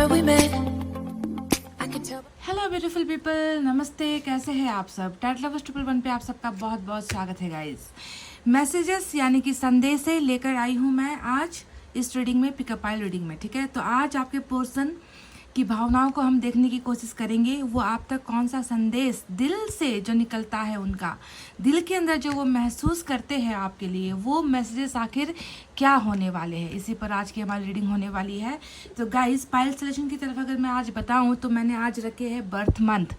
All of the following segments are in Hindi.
remember we met. I can tell. Hello beautiful people, नमस्ते। कैसे हैं आप सब? टैट लवर्स 111 पे आप सबका बहुत बहुत स्वागत है गाइस। मैसेजेस यानी कि संदेश लेकर आई हूँ मैं आज इस रीडिंग में, पिकअप आइल रीडिंग में। ठीक है, तो आज आपके पर्सन की भावनाओं को हम देखने की कोशिश करेंगे। वो आप तक कौन सा संदेश दिल से जो निकलता है, उनका दिल के अंदर जो वो महसूस करते हैं आपके लिए, वो मैसेजेस आखिर क्या होने वाले हैं, इसी पर आज की हमारी रीडिंग होने वाली है। तो गाइस, पाइल सलेक्शन की तरफ अगर मैं आज बताऊं तो मैंने आज रखे हैं बर्थ मंथ।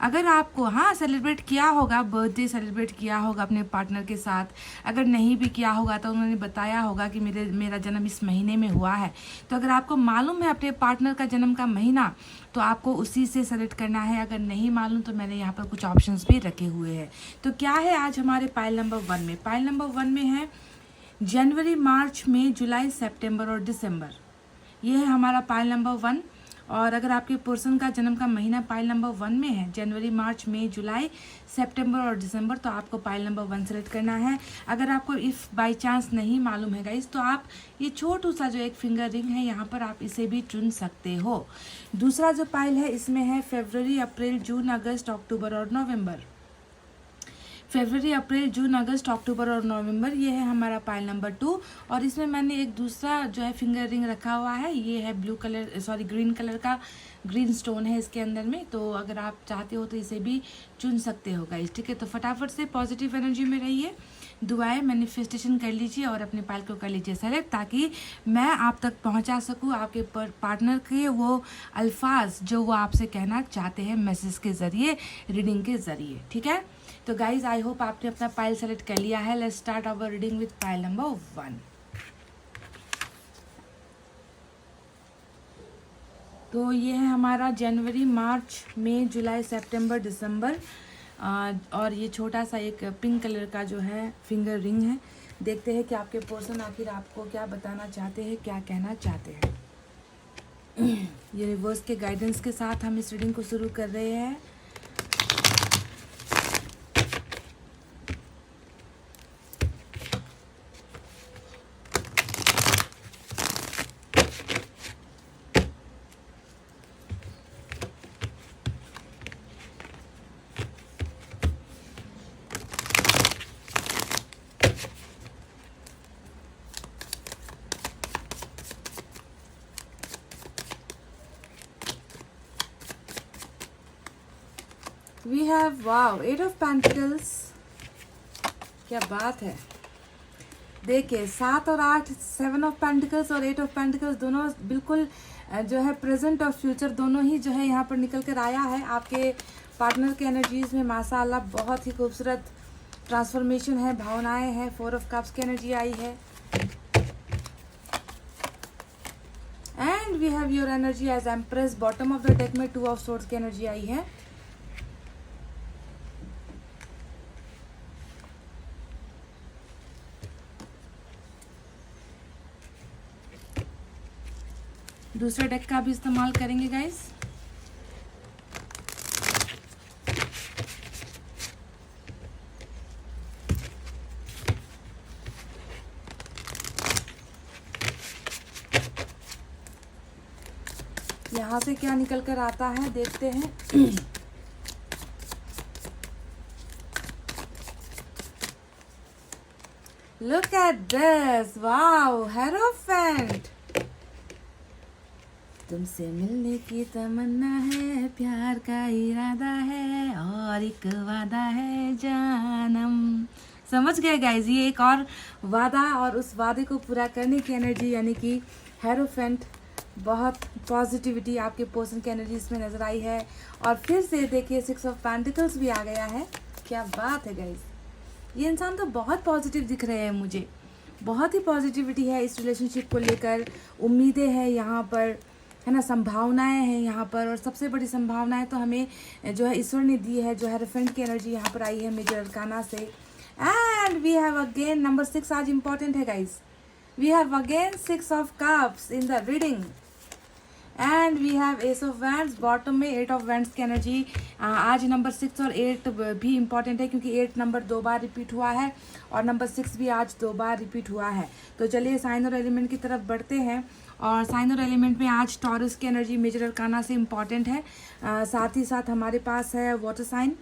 अगर आपको सेलिब्रेट किया होगा, बर्थडे सेलिब्रेट किया होगा अपने पार्टनर के साथ, अगर नहीं भी किया होगा तो उन्होंने बताया होगा कि मेरा जन्म इस महीने में हुआ है। तो अगर आपको मालूम है अपने पार्टनर का जन्म का महीना, तो आपको उसी से सेलेक्ट करना है। अगर नहीं मालूम तो मैंने यहाँ पर कुछ ऑप्शंस भी रखे हुए हैं। तो क्या है आज हमारे पाइल नंबर 1 में? पाइल नंबर 1 में है जनवरी, मार्च, मई, जुलाई, सितंबर और दिसंबर। ये है हमारा पाइल नंबर 1। और अगर आपके पर्सन का जन्म का महीना पाइल नंबर 1 में है, जनवरी, मार्च, मई, जुलाई, सितंबर और दिसंबर, तो आपको पाइल नंबर 1 सेलेक्ट करना है। अगर आपको इफ़ बाय चांस नहीं मालूम है गाइस, तो आप ये छोटू सा जो एक फिंगर रिंग है यहाँ पर आप इसे भी चुन सकते हो। दूसरा जो पाइल है इसमें है फरवरी, अप्रैल, जून, अगस्त, अक्टूबर और नवंबर। फरवरी, अप्रैल, जून, अगस्त, अक्टूबर और नवंबर, ये है हमारा पाइल नंबर 2। और इसमें मैंने एक दूसरा जो है फिंगर रिंग रखा हुआ है, ये है ग्रीन कलर का ग्रीन स्टोन है इसके अंदर में। तो अगर आप चाहते हो तो इसे भी चुन सकते हो गाइस। ठीक है, तो फटाफट से पॉजिटिव एनर्जी में रहिए, दुआएं मैनिफेस्टेशन कर लीजिए और अपने पाइल को कर लीजिए सेलेक्ट, ताकि मैं आप तक पहुंचा सकूं आपके पार्टनर के वो अल्फाज जो वो आपसे कहना चाहते हैं मैसेज के ज़रिए, रीडिंग के ज़रिए। ठीक है, तो गाइज आई होप आपने अपना पाइल सेलेक्ट कर लिया है। Let's start our reading with pile number 1। तो ये है हमारा जनवरी, मार्च, मई, जुलाई, सितंबर, दिसंबर। और ये छोटा सा एक पिंक कलर का जो है फिंगर रिंग है। देखते हैं कि आपके पर्सन आखिर आपको क्या बताना चाहते हैं, क्या कहना चाहते हैं। ये रिवर्स के गाइडेंस के साथ हम इस रीडिंग को शुरू कर रहे हैं। We have wow 8 of pentacles. क्या बात है। देखिए 7 और 8, 7 ऑफ पेंटिकल्स और 8 ऑफ पेंटिकल्स दोनों बिल्कुल जो है प्रेजेंट और फ्यूचर दोनों ही जो है यहाँ पर निकल कर आया है आपके पार्टनर के एनर्जीज में। माशाअल्लाह बहुत ही खूबसूरत ट्रांसफॉर्मेशन है, भावनाएं हैं। 4 ऑफ कप्स की एनर्जी आई है and we have your energy as empress. Bottom of the deck में 2 ऑफ सोर्ड्स की एनर्जी आई है। दूसरे डेक का भी इस्तेमाल करेंगे गाइस। यहाँ से क्या निकल कर आता है देखते हैं। Look at this, wow, hierophant. तुमसे मिलने की तमन्ना है, प्यार का इरादा है और एक वादा है जानम। समझ गए गाइज, ये एक और वादा और उस वादे को पूरा करने की एनर्जी यानी कि हेरोफेंट। बहुत पॉजिटिविटी आपके पर्सन की एनर्जी इसमें नजर आई है। और फिर से देखिए 6 ऑफ पेंटिकल्स भी आ गया है। क्या बात है गाइज, ये इंसान तो बहुत पॉजिटिव दिख रहे हैं मुझे। बहुत ही पॉजिटिविटी है इस रिलेशनशिप को लेकर, उम्मीदें हैं यहाँ पर, है ना, संभावनाएं हैं यहाँ पर। और सबसे बड़ी संभावनाएं तो हमें जो है ईश्वर ने दी है। जो है हेरोफेंट की एनर्जी यहाँ पर आई है मेजर अरकाना से। And we have again number 6 आज इम्पॉर्टेंट है guys. We have again 6 of cups in the reading and we have ace of wands. Bottom में 8 ऑफ वैंड्स की एनर्जी। आज नंबर 6 और 8 भी इम्पॉर्टेंट है क्योंकि 8 नंबर 2 बार रिपीट हुआ है और नंबर 6 भी आज 2 बार रिपीट हुआ है। तो चलिए साइन और एलिमेंट की तरफ बढ़ते हैं और साइन और एलिमेंट में आज टॉरस की एनर्जी मेजर अरकाना से इम्पॉर्टेंट है। साथ ही साथ हमारे पास है water sign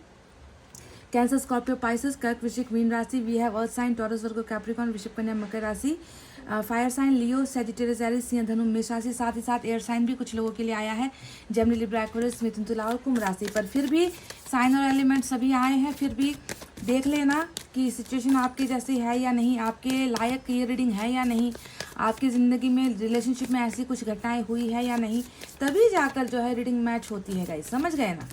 Cancer, Scorpio, Pisces, कर्क, वृश्चिक, मीन राशि। We have earth sign Taurus, Virgo, Capricorn, Vrishabh, Kanya, Makar राशि। Fire sign Leo, Sagittarius, Aries, Singh, धनु, मेष राशि। साथ ही साथ एयर साइन भी कुछ लोगों के लिए आया है, जेमिनी, लिब्रा, एक्वेरियस, मिथुन, तुला और कुंभ राशि। पर फिर भी साइन और एलिमेंट सभी आए हैं, फिर भी देख लेना कि सिचुएशन आपकी जैसी है या नहीं, आपके लायक ये रीडिंग है या नहीं, आपकी ज़िंदगी में रिलेशनशिप में ऐसी कुछ घटनाएं हुई है या नहीं, तभी जाकर जो है रीडिंग मैच होती है गाइस, समझ गए ना।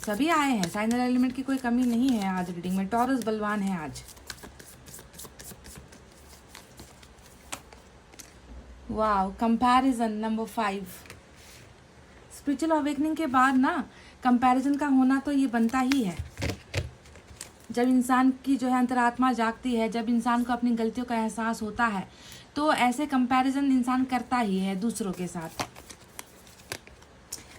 सभी आए हैं, साइन और एलिमेंट की कोई कमी नहीं है आज रीडिंग में। टॉरस बलवान है आज। Wow, comparison number 5। Spiritual awakening के बाद ना कंपैरिजन का होना तो ये बनता ही है। जब इंसान की जो है अंतरात्मा जागती है, जब इंसान को अपनी गलतियों का एहसास होता है, तो ऐसे कंपैरिजन इंसान करता ही है दूसरों के साथ।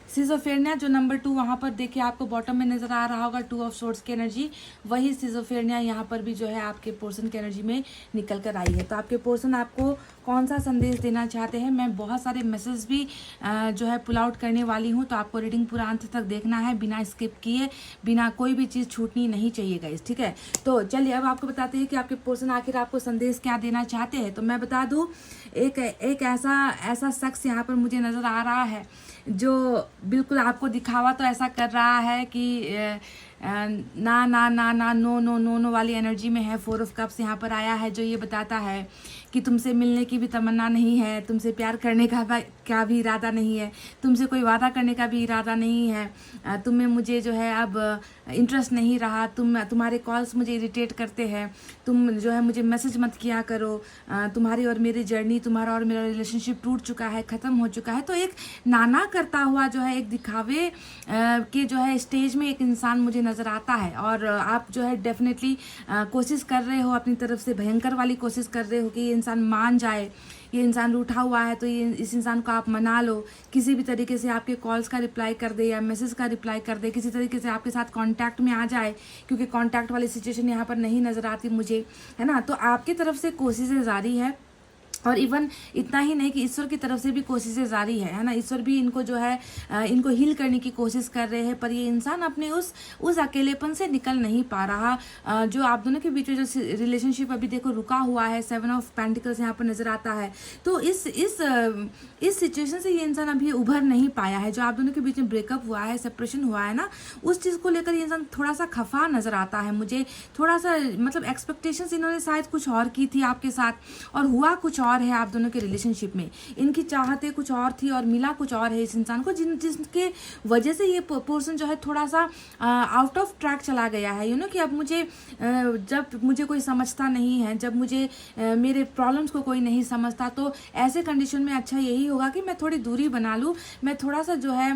सिजोफेरनिया जो नंबर 2 वहाँ पर देखिए आपको बॉटम में नजर आ रहा होगा, 2 ऑफ सोर्ड्स की एनर्जी, वही सिजोफेरनिया यहाँ पर भी जो है आपके पोर्शन की एनर्जी में निकल कर आई है। तो आपके पोर्शन आपको कौन सा संदेश देना चाहते हैं, मैं बहुत सारे मैसेज भी जो है पुल आउट करने वाली हूँ, तो आपको रीडिंग पूरा अंत तक देखना है, बिना स्किप किए, बिना कोई भी चीज़ छूटनी नहीं चाहिए गाइस, ठीक है। तो चलिए अब आपको बताते हैं कि आपके पोर्शन आखिर आपको संदेश क्या देना चाहते हैं। तो मैं बता दूँ, एक ऐसा शख्स यहाँ पर मुझे नज़र आ रहा है जो बिल्कुल आपको दिखावा तो ऐसा कर रहा है कि ना ना ना ना नो नो नो नो वाली एनर्जी में है। 4 ऑफ कप्स यहाँ पर आया है, जो ये बताता है कि तुमसे मिलने की भी तमन्ना नहीं है, तुमसे प्यार करने का भी इरादा नहीं है, तुमसे कोई वादा करने का भी इरादा नहीं है, तुम्हें मुझे जो है अब इंटरेस्ट नहीं रहा, तुम्हारे कॉल्स मुझे इरिटेट करते हैं, तुम जो है मुझे मैसेज मत किया करो, तुम्हारी और मेरी जर्नी, तुम्हारा और मेरा रिलेशनशिप टूट चुका है, ख़त्म हो चुका है। तो एक नाना करता हुआ जो है, एक दिखावे के जो है स्टेज में एक इंसान मुझे नज़र आता है। और आप जो है डेफिनेटली कोशिश कर रहे हो, अपनी तरफ से भयंकर वाली कोशिश कर रहे हो कि ये इंसान मान जाए, ये इंसान रूठा हुआ है, तो ये इस इंसान को आप मना लो, किसी भी तरीके से आपके कॉल्स का रिप्लाई कर दे या मैसेज का रिप्लाई कर दे, किसी तरीके से आपके साथ कांटेक्ट में आ जाए, क्योंकि कांटेक्ट वाली सिचुएशन यहाँ पर नहीं नज़र आती मुझे, है ना। तो आपकी तरफ से कोशिशें जारी है, और इवन इतना ही नहीं कि ईश्वर की तरफ से भी कोशिशें जारी है ना। ईश्वर भी इनको जो है इनको हील करने की कोशिश कर रहे हैं, पर ये इंसान अपने उस अकेलेपन से निकल नहीं पा रहा। जो आप दोनों के बीच में जो रिलेशनशिप अभी देखो रुका हुआ है, 7 ऑफ पेंटिकल्स यहाँ पर नजर आता है। तो इस सिचुएशन से ये इंसान अभी उभर नहीं पाया है। जो आप दोनों के बीच में ब्रेकअप हुआ है, सेपरेशन हुआ है ना, उस चीज़ को लेकर ये इंसान थोड़ा सा खफा नजर आता है मुझे, थोड़ा सा मतलब एक्सपेक्टेशंस इन्होंने शायद कुछ और की थी आपके साथ, और हुआ कुछ और है आप दोनों के रिलेशनशिप में। इनकी चाहते कुछ और थी और मिला कुछ और है इस इंसान को, जिसके वजह से ये पर्सन जो है थोड़ा सा आउट ऑफ ट्रैक चला गया है। यू नो कि अब मुझे जब मुझे कोई समझता नहीं है, जब मुझे मेरे प्रॉब्लम्स को कोई नहीं समझता, तो ऐसे कंडीशन में अच्छा यही होगा कि मैं थोड़ी दूरी बना लूँ, मैं थोड़ा सा जो है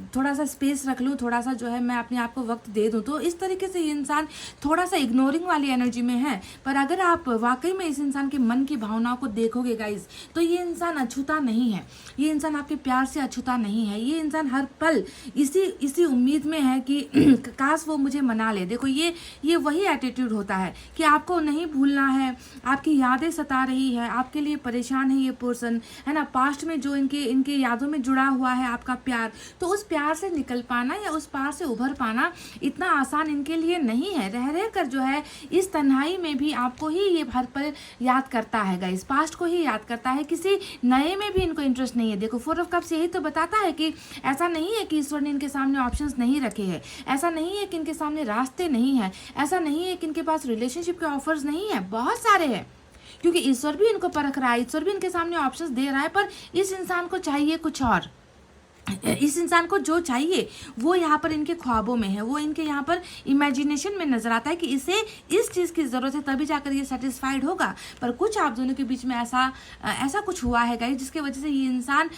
थोड़ा सा स्पेस रख लूँ, थोड़ा सा जो है मैं अपने आप को वक्त दे दूँ। तो इस तरीके से ये इंसान थोड़ा सा इग्नोरिंग वाली एनर्जी में है। पर अगर आप वाकई में इस इंसान के मन की भावनाओं को देखोगे गाइज, तो ये इंसान अछूता नहीं है, ये इंसान आपके प्यार से अछूता नहीं है। ये इंसान हर पल इसी उम्मीद में है कि काश वो मुझे मना ले। देखो ये वही एटीट्यूड होता है कि आपको नहीं भूलना है, आपकी यादें सता रही है, आपके लिए परेशान है ये पर्सन, है ना। पास्ट में जो इनके यादों में जुड़ा हुआ है आपका प्यार, तो उस प्यार से निकल पाना या उस पार से उभर पाना इतना आसान इनके लिए नहीं है। रह कर जो है इस तन्हाई में भी आपको ही ये हर पल याद करता है गाइस, पास्ट को ही याद करता है, किसी नए में भी इनको इंटरेस्ट नहीं है। देखो 4 ऑफ कप्स यही तो बताता है कि ऐसा नहीं है कि ईश्वर ने इनके सामने ऑप्शंस नहीं रखे हैं, ऐसा नहीं है कि इनके सामने रास्ते नहीं है, ऐसा नहीं है कि इनके पास रिलेशनशिप के ऑफर्स नहीं है, बहुत सारे हैं। क्योंकि ईश्वर भी इनको परख रहा है, ईश्वर भी इनके सामने ऑप्शंस दे रहा है, पर इस इंसान को चाहिए कुछ और। इस इंसान को जो चाहिए वो यहाँ पर इनके ख्वाबों में है, वो इनके यहाँ पर इमेजिनेशन में नजर आता है कि इसे इस चीज़ की ज़रूरत है, तभी जाकर ये सेटिस्फाइड होगा। पर कुछ आप दोनों के बीच में ऐसा कुछ हुआ है गाइस, जिसके वजह से ये इंसान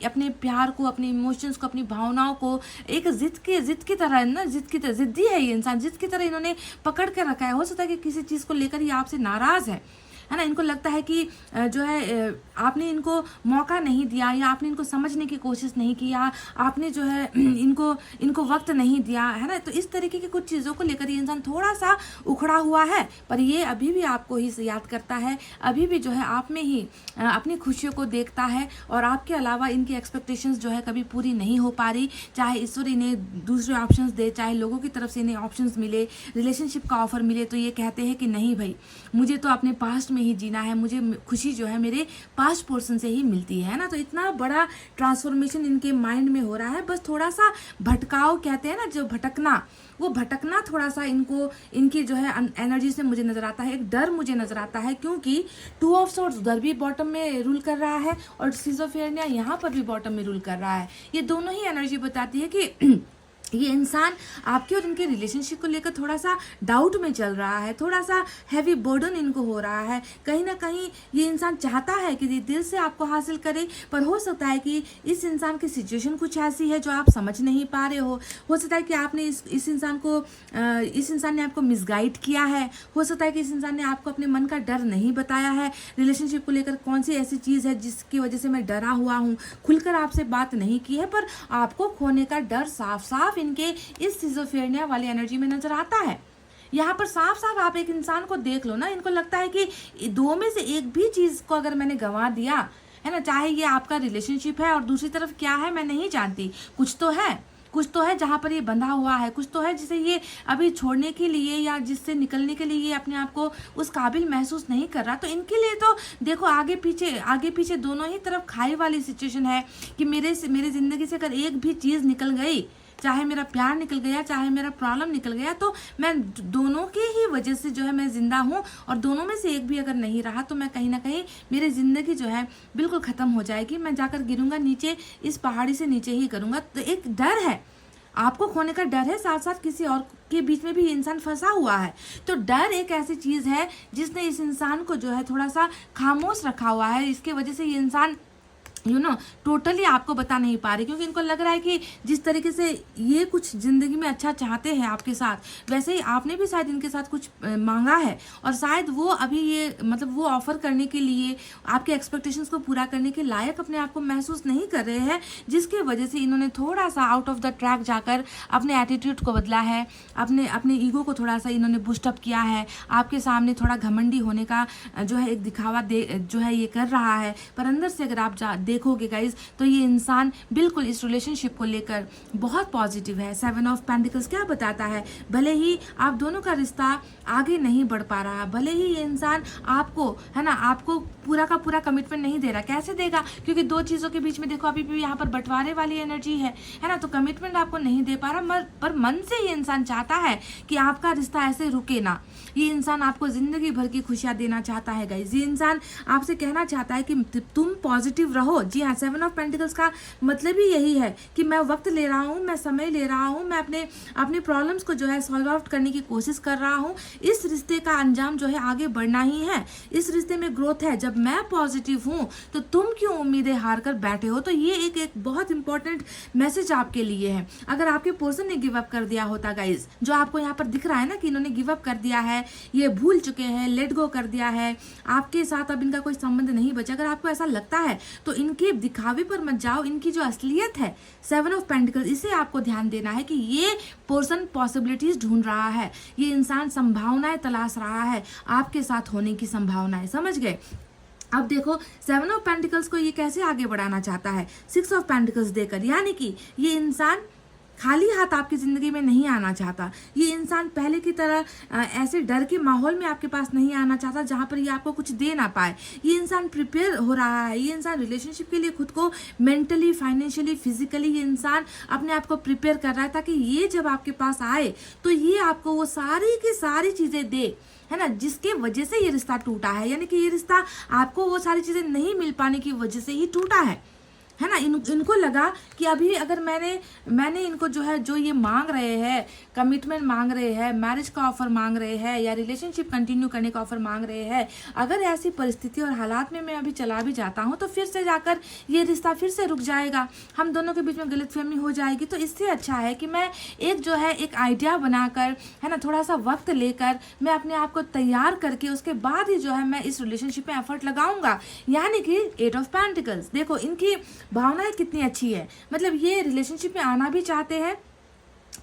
अपने प्यार को, अपने इमोशंस को, अपनी भावनाओं को एक जिद की तरह ना, जिद्दी है ये इंसान, जिद की तरह इन्होंने पकड़ के रखा है। हो सकता है कि किसी चीज़ को लेकर ये आपसे नाराज़ है है ना। इनको लगता है कि जो है आपने इनको मौका नहीं दिया, या आपने इनको समझने की कोशिश नहीं की, या आपने जो है इनको वक्त नहीं दिया, है ना। तो इस तरीके की कुछ चीज़ों को लेकर ये इंसान थोड़ा सा उखड़ा हुआ है, पर ये अभी भी आपको ही याद करता है, अभी भी जो है आप में ही अपनी खुशियों को देखता है, और आपके अलावा इनकी एक्सपेक्टेशंस जो है कभी पूरी नहीं हो पा रही। चाहे ईश्वर इन्हें दूसरे ऑप्शंस दे, चाहे लोगों की तरफ से इन्हें ऑप्शंस मिले, रिलेशनशिप का ऑफर मिले, तो ये कहते हैं कि नहीं भाई, मुझे तो अपने पास्ट में ही जीना है, मुझे खुशी जो है मेरे पास्ट पोर्शन से ही मिलती है ना। तो इतना बड़ा ट्रांसफॉर्मेशन इनके माइंड में हो रहा है, बस थोड़ा सा भटकाव कहते हैं ना, जो भटकना, वो भटकना थोड़ा सा इनको, इनकी जो है एनर्जी से मुझे नजर आता है। एक डर मुझे नजर आता है, क्योंकि 2 ऑफ सोर्ड्स उधर भी बॉटम में रूल कर रहा है, और सिजोफ्रेनिया यहाँ पर भी बॉटम में रूल कर रहा है। ये दोनों ही एनर्जी बताती है कि ये इंसान आपके और इनके रिलेशनशिप को लेकर थोड़ा सा डाउट में चल रहा है, थोड़ा सा हैवी बर्डन इनको हो रहा है। कहीं ना कहीं ये इंसान चाहता है कि दिल से आपको हासिल करे, पर हो सकता है कि इस इंसान की सिचुएशन कुछ ऐसी है जो आप समझ नहीं पा रहे हो सकता है कि आपने इस इंसान ने आपको मिसगाइड किया है, हो सकता है कि इस इंसान ने आपको अपने मन का डर नहीं बताया है, रिलेशनशिप को लेकर कौन सी ऐसी चीज़ है जिसकी वजह से मैं डरा हुआ हूँ, खुलकर आपसे बात नहीं की है, पर आपको खोने का डर साफ साफ इनके इस सिजोफ्रेनिया वाली एनर्जी में नजर आता है। यहाँ पर साफ साफ आप एक इंसान को देख लो ना, इनको लगता है कि दो में से एक भी चीज को अगर मैंने गंवा दिया है ना, चाहे ये आपका रिलेशनशिप है और दूसरी तरफ क्या है मैं नहीं जानती, कुछ तो है जहाँ पर ये बंधा हुआ है, कुछ तो है जिसे ये अभी छोड़ने के लिए या जिससे निकलने के लिए ये अपने आप को उस काबिल महसूस नहीं कर रहा। तो इनके लिए तो देखो आगे पीछे दोनों ही तरफ खाई वाली सिचुएशन है कि मेरे जिंदगी से अगर एक भी चीज़ निकल गई, चाहे मेरा प्यार निकल गया, चाहे मेरा प्रॉब्लम निकल गया, तो मैं दोनों के ही वजह से जो है मैं जिंदा हूँ, और दोनों में से एक भी अगर नहीं रहा तो मैं कहीं ना कहीं मेरी ज़िंदगी जो है बिल्कुल ख़त्म हो जाएगी, मैं जाकर गिरूंगा नीचे, इस पहाड़ी से नीचे ही करूँगा। तो एक डर है, आपको खोने का डर है, साथ साथ किसी और के बीच में भी इंसान फंसा हुआ है। तो डर एक ऐसी चीज़ है जिसने इस इंसान को जो है थोड़ा सा खामोश रखा हुआ है। इसके वजह से ये इंसान टोटली आपको बता नहीं पा रही, क्योंकि इनको लग रहा है कि जिस तरीके से ये कुछ जिंदगी में अच्छा चाहते हैं आपके साथ, वैसे ही आपने भी शायद इनके साथ कुछ मांगा है, और शायद वो अभी ये मतलब वो ऑफर करने के लिए, आपके एक्सपेक्टेशंस को पूरा करने के लायक अपने आप को महसूस नहीं कर रहे हैं, जिसके वजह से इन्होंने थोड़ा सा आउट ऑफ द ट्रैक जाकर अपने एटीट्यूड को बदला है, अपने ईगो को थोड़ा सा इन्होंने बूस्टअप किया है, आपके सामने थोड़ा घमंडी होने का जो है एक दिखावा जो है ये कर रहा है। पर अंदर से अगर आप देखोगे गाइज, तो ये इंसान बिल्कुल इस रिलेशनशिप को लेकर बहुत पॉजिटिव है। 7 ऑफ पेंटिकल्स क्या बताता है, भले ही आप दोनों का रिश्ता आगे नहीं बढ़ पा रहा, भले ही ये इंसान आपको है ना, आपको पूरा का पूरा कमिटमेंट नहीं दे रहा, कैसे देगा, क्योंकि दो चीज़ों के बीच में देखो अभी भी यहाँ पर बंटवारे वाली एनर्जी है ना, तो कमिटमेंट आपको नहीं दे पा रहा, पर मन से ये इंसान चाहता है कि आपका रिश्ता ऐसे रुके ना। ये इंसान आपको जिंदगी भर की खुशियाँ देना चाहता है गाइज। ये इंसान आपसे कहना चाहता है कि तुम पॉजिटिव रहो। जी हाँ, 7 ऑफ पेंटिकल्स का मतलब ही यही है कि मैं वक्त ले रहा हूँ, मैं समय ले रहा हूँ, मैं अपने प्रॉब्लम्स को जो है सॉल्व आउट करने की कोशिश कर रहा हूँ। इस रिश्ते का अंजाम जो है आगे बढ़ना ही है, इस रिश्ते में ग्रोथ है। जब मैं पॉजिटिव हूँ तो तुम क्यों उम्मीदें हार कर बैठे हो। तो ये एक बहुत इंपॉर्टेंट मैसेज आपके लिए है। अगर आपके पर्सन ने गिव अप कर दिया होता गाइज, जो आपको यहाँ पर दिख रहा है ना कि इन्होंने गिव अप कर दिया है, ये भूल चुके हैं, लेट गो कर दिया है, आपके साथ अब इनका कोई संबंध नहीं बचा, अगर आपको ऐसा लगता है तो इनके दिखावे पर मत जाओ। इनकी जो असलियत है 7 ऑफ पेंटिकल्स, इसे आपको ध्यान देना है कि ये पर्सन पॉसिबिलिटीज ढूंढ रहा है, ये इंसान संभावनाएं तलाश रहा है, आपके साथ होने की संभावनाएं। समझ गए। अब देखो 7 ऑफ पेंटिकल्स को ये कैसे आगे बढ़ाना चाहता है 6 ऑफ पेंटिकल्स देकर, यानी कि ये इंसान खाली हाथ आपकी ज़िंदगी में नहीं आना चाहता। ये इंसान पहले की तरह ऐसे डर के माहौल में आपके पास नहीं आना चाहता जहाँ पर ये आपको कुछ दे ना पाए। ये इंसान प्रिपेयर हो रहा है, ये इंसान रिलेशनशिप के लिए खुद को मेंटली, फाइनेंशियली, फिजिकली ये इंसान अपने आप को प्रिपेयर कर रहा है, ताकि ये जब आपके पास आए तो ये आपको वो सारी की सारी चीज़ें दे, है ना, जिसके वजह से ये रिश्ता टूटा है। यानी कि ये रिश्ता आपको वो सारी चीज़ें नहीं मिल पाने की वजह से ही टूटा है है ना। इनको लगा कि अभी अगर मैंने इनको जो है, जो ये मांग रहे हैं, कमिटमेंट मांग रहे हैं, मैरिज का ऑफर मांग रहे हैं, या रिलेशनशिप कंटिन्यू करने का ऑफर मांग रहे हैं, अगर ऐसी परिस्थिति और हालात में मैं अभी चला भी जाता हूँ तो फिर से जाकर ये रिश्ता फिर से रुक जाएगा, हम दोनों के बीच में गलतफहमी हो जाएगी। तो इससे अच्छा है कि मैं एक आइडिया बनाकर, है ना, थोड़ा सा वक्त लेकर मैं अपने आप को तैयार करके उसके बाद ही जो है मैं इस रिलेशनशिप में एफर्ट लगाऊंगा। यानी कि 8 ऑफ पेंटिकल्स, देखो इनकी भावनाएं कितनी अच्छी है। मतलब ये रिलेशनशिप में आना भी चाहते हैं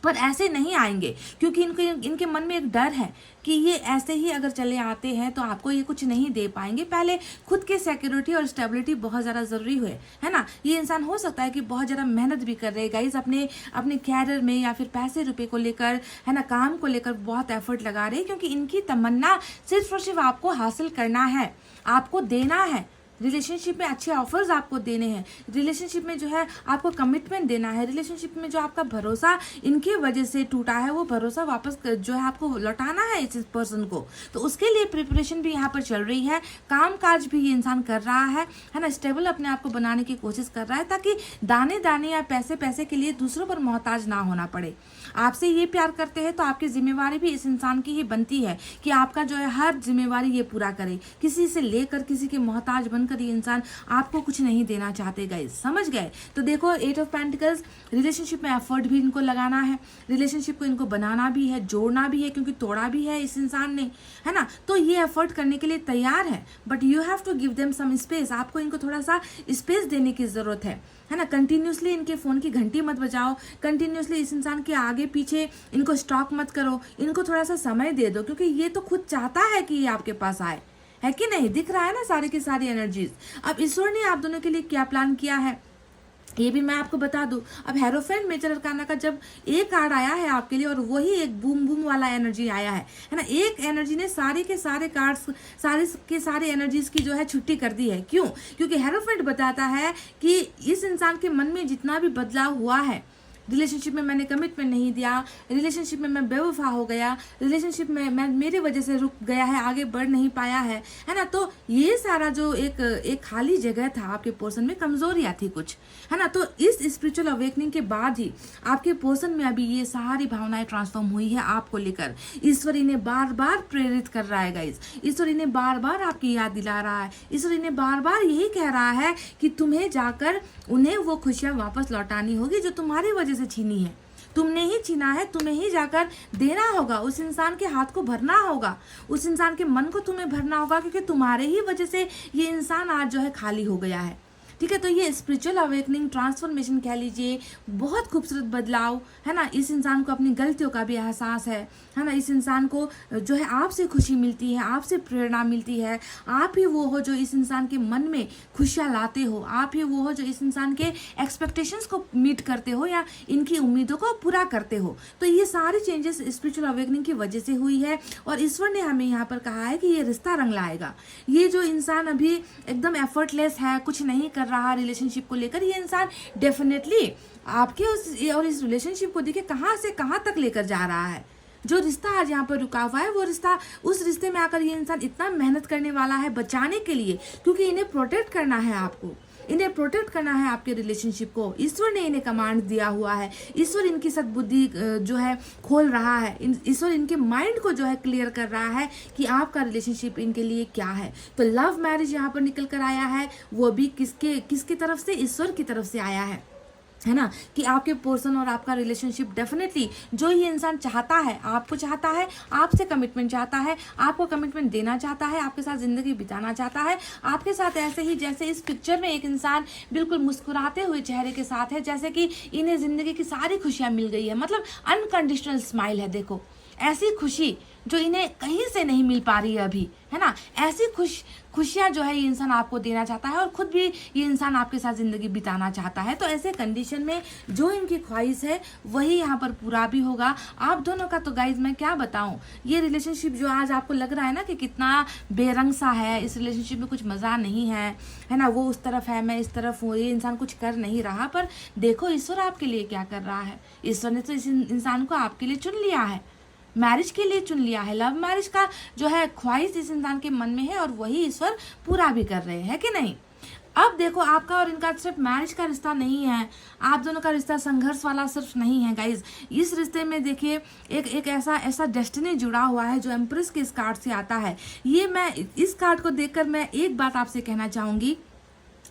पर ऐसे नहीं आएंगे, क्योंकि इनके मन में एक डर है कि ये ऐसे ही अगर चले आते हैं तो आपको ये कुछ नहीं दे पाएंगे। पहले खुद के सिक्योरिटी और स्टेबिलिटी बहुत ज़्यादा ज़रूरी है ना। ये इंसान हो सकता है कि बहुत ज़्यादा मेहनत भी कर रहे हैं गाइस, अपने कैरियर में या फिर पैसे रुपए को लेकर, है ना, काम को लेकर बहुत एफर्ट लगा रहे हैं, क्योंकि इनकी तमन्ना सिर्फ और सिर्फ आपको हासिल करना है, आपको देना है। रिलेशनशिप में अच्छे ऑफर्स आपको देने हैं, रिलेशनशिप में जो है आपको कमिटमेंट देना है, रिलेशनशिप में जो आपका भरोसा इनके वजह से टूटा है वो भरोसा वापस जो है आपको लौटाना है इस पर्सन को। तो उसके लिए प्रिपरेशन भी यहाँ पर चल रही है, काम काज भी ये इंसान कर रहा है ना, स्टेबल अपने आप को बनाने की कोशिश कर रहा है ताकि दाने दाने या पैसे पैसे के लिए दूसरों पर मोहताज ना होना पड़े। आपसे ये प्यार करते हैं तो आपकी जिम्मेवारी भी इस इंसान की ही बनती है कि आपका जो है हर जिम्मेवारी ये पूरा करे। किसी से लेकर किसी के मोहताज बनकर ये इंसान आपको कुछ नहीं देना चाहते गाइस, समझ गए। तो देखो 8 ऑफ पेंटिकल्स, रिलेशनशिप में एफर्ट भी इनको लगाना है, रिलेशनशिप को इनको बनाना भी है, जोड़ना भी है, क्योंकि तोड़ा भी है इस इंसान ने, है ना। तो ये एफर्ट करने के लिए तैयार है, but you have to give them some space. आपको इनको थोड़ा सा स्पेस देने की जरूरत है ना। कंटिन्यूसली इनके फोन की घंटी मत बजाओ, कंटिन्यूसली इस इंसान के आगे पीछे इनको स्टॉक मत करो, इनको थोड़ा सा समय दे दो, क्योंकि ये तो खुद चाहता है कि ये आपके पास आए, है कि नहीं। दिख रहा है ना सारी की सारी एनर्जीज। अब ईश्वर ने आप दोनों के लिए क्या प्लान किया है ये भी मैं आपको बता दूं। अब हेरोफेंट मेजर अरकाना का जब एक कार्ड आया है आपके लिए और वही एक बूम बूम वाला एनर्जी आया है ना, एक एनर्जी ने सारे के सारे कार्ड्स, सारे एनर्जीज की जो है छुट्टी कर दी है। क्यों? क्योंकि हेरोफेंट बताता है कि इस इंसान के मन में जितना भी बदलाव हुआ है, रिलेशनशिप में मैंने कमिटमेंट नहीं दिया, रिलेशनशिप में मैं बेवफा हो गया, रिलेशनशिप में मैं मेरी वजह से रुक गया है, आगे बढ़ नहीं पाया है ना। तो ये सारा जो एक खाली जगह था आपके पर्सन में, कमजोरियां थी कुछ, है ना। तो इस स्पिरिचुअल अवेकनिंग के बाद ही आपके पर्सन में अभी ये सारी भावनाएं ट्रांसफॉर्म हुई है आपको लेकर। ईश्वर इन्हें बार बार प्रेरित कर रहा है गाइस, ईश्वर इन्हें बार बार आपकी याद दिला रहा है, ईश्वर इन्हें बार बार यही कह रहा है कि तुम्हें जाकर उन्हें वो खुशियां वापस लौटानी होगी जो तुम्हारी वजह से छीनी है। तुमने ही छीना है, तुम्हें ही जाकर देना होगा, उस इंसान के हाथ को भरना होगा, उस इंसान के मन को तुम्हें भरना होगा, क्योंकि तुम्हारे ही वजह से ये इंसान आज जो है खाली हो गया है। ठीक है, तो ये स्पिरिचुअल अवेकनिंग, ट्रांसफॉर्मेशन कह लीजिए, बहुत खूबसूरत बदलाव है ना। इस इंसान को अपनी गलतियों का भी एहसास है ना। इस इंसान को जो है आपसे खुशी मिलती है, आपसे प्रेरणा मिलती है। आप ही वो हो जो इस इंसान के मन में खुशियाँ लाते हो, आप ही वो हो जो इस इंसान के एक्सपेक्टेशंस को मीट करते हो या इनकी उम्मीदों को पूरा करते हो। तो ये सारी चेंजेस स्पिरिचुअल अवेकनिंग की वजह से हुई है और ईश्वर ने हमें यहाँ पर कहा है कि ये रिश्ता रंग लाएगा। ये जो इंसान अभी एकदम एफर्टलेस है, कुछ नहीं कर रहा रिलेशनशिप को लेकर, ये इंसान डेफिनेटली आपके इस रिलेशनशिप को देखिए कहाँ से कहाँ तक लेकर जा रहा है। जो रिश्ता आज यहाँ पर रुका हुआ है वो रिश्ता, उस रिश्ते में आकर ये इंसान इतना मेहनत करने वाला है बचाने के लिए, क्योंकि इन्हें प्रोटेक्ट करना है आपको, इन्हें प्रोटेक्ट करना है आपके रिलेशनशिप को। ईश्वर ने इन्हें कमांड दिया हुआ है, ईश्वर इनकी सद्बुद्धि जो है खोल रहा है, ईश्वर इनके माइंड को जो है क्लियर कर रहा है कि आपका रिलेशनशिप इनके लिए क्या है। तो लव मैरिज यहाँ पर निकल कर आया है, वो भी किसकी तरफ से? ईश्वर की तरफ से आया है ना, कि आपके पर्सन और आपका रिलेशनशिप डेफिनेटली जो ये इंसान चाहता है, आपको चाहता है, आपसे कमिटमेंट चाहता है, आपको कमिटमेंट देना चाहता है, आपके साथ जिंदगी बिताना चाहता है, आपके साथ ऐसे ही जैसे इस पिक्चर में एक इंसान बिल्कुल मुस्कुराते हुए चेहरे के साथ है, जैसे कि इन्हें जिंदगी की सारी खुशियां मिल गई है। मतलब अनकंडीशनल स्माइल है, देखो ऐसी खुशी जो इन्हें कहीं से नहीं मिल पा रही है अभी, है ना। ऐसी खुशियां जो है ये इंसान आपको देना चाहता है और खुद भी ये इंसान आपके साथ जिंदगी बिताना चाहता है। तो ऐसे कंडीशन में जो इनकी ख्वाहिश है वही यहाँ पर पूरा भी होगा। आप दोनों का तो गाइज मैं क्या बताऊं, ये रिलेशनशिप जो आज आपको लग रहा है ना कि कितना बेरंग सा है, इस रिलेशनशिप में कुछ मजा नहीं है ना, वो उस तरफ है, मैं इस तरफ हूँ, ये इंसान कुछ कर नहीं रहा, पर देखो ईश्वर आपके लिए क्या कर रहा है। ईश्वर ने तो इस इंसान को आपके लिए चुन लिया है, मैरिज के लिए चुन लिया है। लव मैरिज का जो है ख्वाहिश इस इंसान के मन में है और वही ईश्वर पूरा भी कर रहे हैं, कि नहीं। अब देखो, आपका और इनका सिर्फ मैरिज का रिश्ता नहीं है, आप दोनों का रिश्ता संघर्ष वाला सिर्फ नहीं है गाइज। इस रिश्ते में देखिए एक ऐसा डेस्टिनी जुड़ा हुआ है जो एम्प्रेस के इस कार्ड से आता है। ये मैं इस कार्ड को देखकर मैं एक बात आपसे कहना चाहूँगी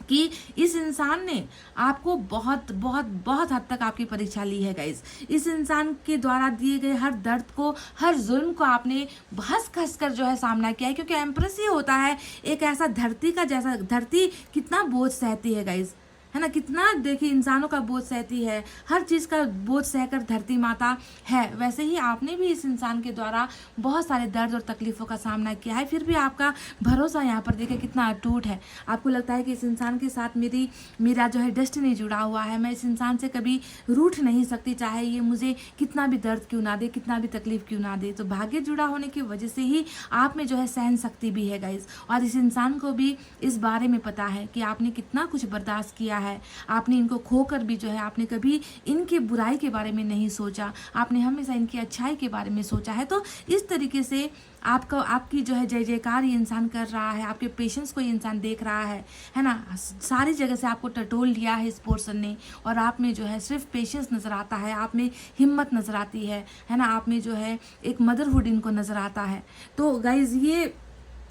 कि इस इंसान ने आपको बहुत बहुत बहुत हद तक आपकी परीक्षा ली है गाइज। इस इंसान के द्वारा दिए गए हर दर्द को, हर जुल्म को आपने हंस खस कर जो है सामना किया है, क्योंकि एम्प्रेस ये होता है एक ऐसा धरती का जैसा, धरती कितना बोझ सहती है गाइज, है ना, कितना देखिए इंसानों का बोझ सहती है, हर चीज़ का बोझ सहकर धरती माता है, वैसे ही आपने भी इस इंसान के द्वारा बहुत सारे दर्द और तकलीफ़ों का सामना किया है। फिर भी आपका भरोसा यहाँ पर देखिए कितना अटूट है। आपको लगता है कि इस इंसान के साथ मेरा जो है डेस्टिनी जुड़ा हुआ है, मैं इस इंसान से कभी रूठ नहीं सकती, चाहे ये मुझे कितना भी दर्द क्यों ना दे, कितना भी तकलीफ क्यों ना दे। तो भाग्य जुड़ा होने की वजह से ही आप में जो है सहन शक्ति भी है गाइज। और इस इंसान को भी इस बारे में पता है कि आपने कितना कुछ बर्दाश्त किया है, आपने इनको खोकर भी जो है आपने कभी इनकी बुराई के बारे में नहीं सोचा, आपने हमेशा इनकी अच्छाई के बारे में सोचा है। तो इस तरीके से आपकी जो है जय जयकार ये इंसान कर रहा है, आपके पेशेंस को ये इंसान देख रहा है ना। सारी जगह से आपको टटोल लिया है इस पर्सन ने, और आप में जो है सिर्फ पेशेंस नज़र आता है, आप में हिम्मत नज़र आती है ना, आप में जो है एक मदरहुड इनको नज़र आता है। तो गाइज ये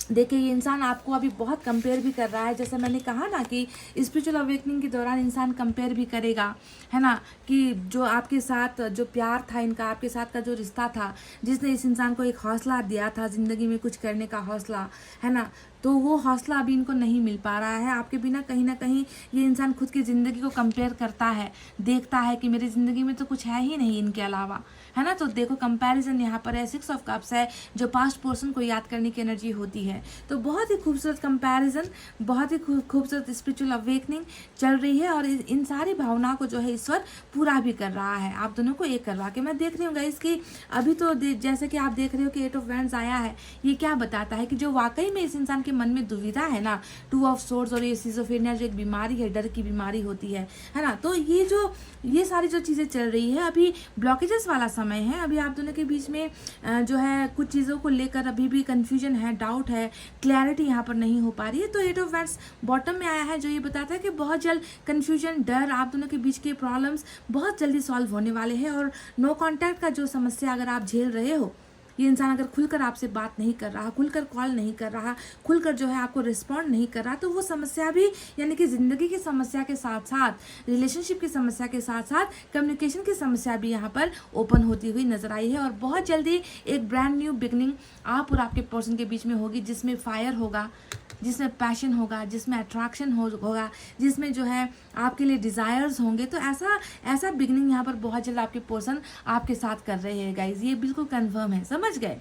देखिए ये इंसान आपको अभी बहुत कंपेयर भी कर रहा है, जैसे मैंने कहा ना कि स्पिरिचुअल अवेकनिंग के दौरान इंसान कंपेयर भी करेगा, है ना, कि जो आपके साथ जो प्यार था इनका, आपके साथ का जो रिश्ता था, जिसने इस इंसान को एक हौसला दिया था ज़िंदगी में कुछ करने का हौसला, है ना, तो वो हौसला अभी इनको नहीं मिल पा रहा है आपके बिना। कहीं ना कहीं ये इंसान खुद की ज़िंदगी को कंपेयर करता है, देखता है कि मेरी ज़िंदगी में तो कुछ है ही नहीं इनके अलावा, है ना। तो देखो कंपैरिजन यहाँ पर है, 6 ऑफ कप्स है जो पास्ट पर्सन को याद करने की एनर्जी होती है। तो बहुत ही खूबसूरत कंपैरिजन, बहुत ही खूबसूरत स्पिरिचुअल अवेकनिंग चल रही है, और इन सारी भावनाओं को जो है ईश्वर पूरा भी कर रहा है, आप दोनों को एक करवा के। मैं देख रही हूँ गाइस कि अभी तो जैसे कि आप देख रहे हो कि 8 ऑफ वैंड्स आया है, ये क्या बताता है कि जो वाकई में इस इंसान के मन में दुविधा है ना, 2 ऑफ सोर्ड्स और ये सिजोफ्रेनिया जो एक बीमारी है, डर की बीमारी होती है ना, तो ये सारी जो चीज़ें चल रही है, अभी ब्लॉकेजेस वाला समय है, अभी आप दोनों के बीच में जो है कुछ चीज़ों को लेकर अभी भी कंफ्यूजन है, डाउट है, क्लैरिटी यहाँ पर नहीं हो पा रही है। तो 8 ऑफ वैंड्स बॉटम में आया है जो ये बताता है कि बहुत जल्द कंफ्यूजन, डर, आप दोनों के बीच के प्रॉब्लम्स बहुत जल्दी सॉल्व होने वाले हैं। और नो कॉन्टैक्ट का जो समस्या अगर आप झेल रहे हो, ये इंसान अगर खुलकर आपसे बात नहीं कर रहा, खुलकर कॉल नहीं कर रहा, खुलकर जो है आपको रिस्पॉन्ड नहीं कर रहा, तो वो समस्या भी यानी कि ज़िंदगी की समस्या के साथ साथ, रिलेशनशिप की समस्या के साथ साथ कम्युनिकेशन की समस्या भी यहाँ पर ओपन होती हुई नजर आई है। और बहुत जल्दी एक ब्रांड न्यू बिगनिंग आप और आपके पर्सन के बीच में होगी, जिसमें फायर होगा, जिसमें पैशन होगा, जिसमें अट्रैक्शन होगा, जिसमें जो है आपके लिए डिज़ायर्स होंगे। तो ऐसा बिगनिंग यहाँ पर बहुत जल्द आपके पर्सन आपके साथ कर रहे हैं गाइज, ये बिल्कुल कंफर्म है, समझ गए।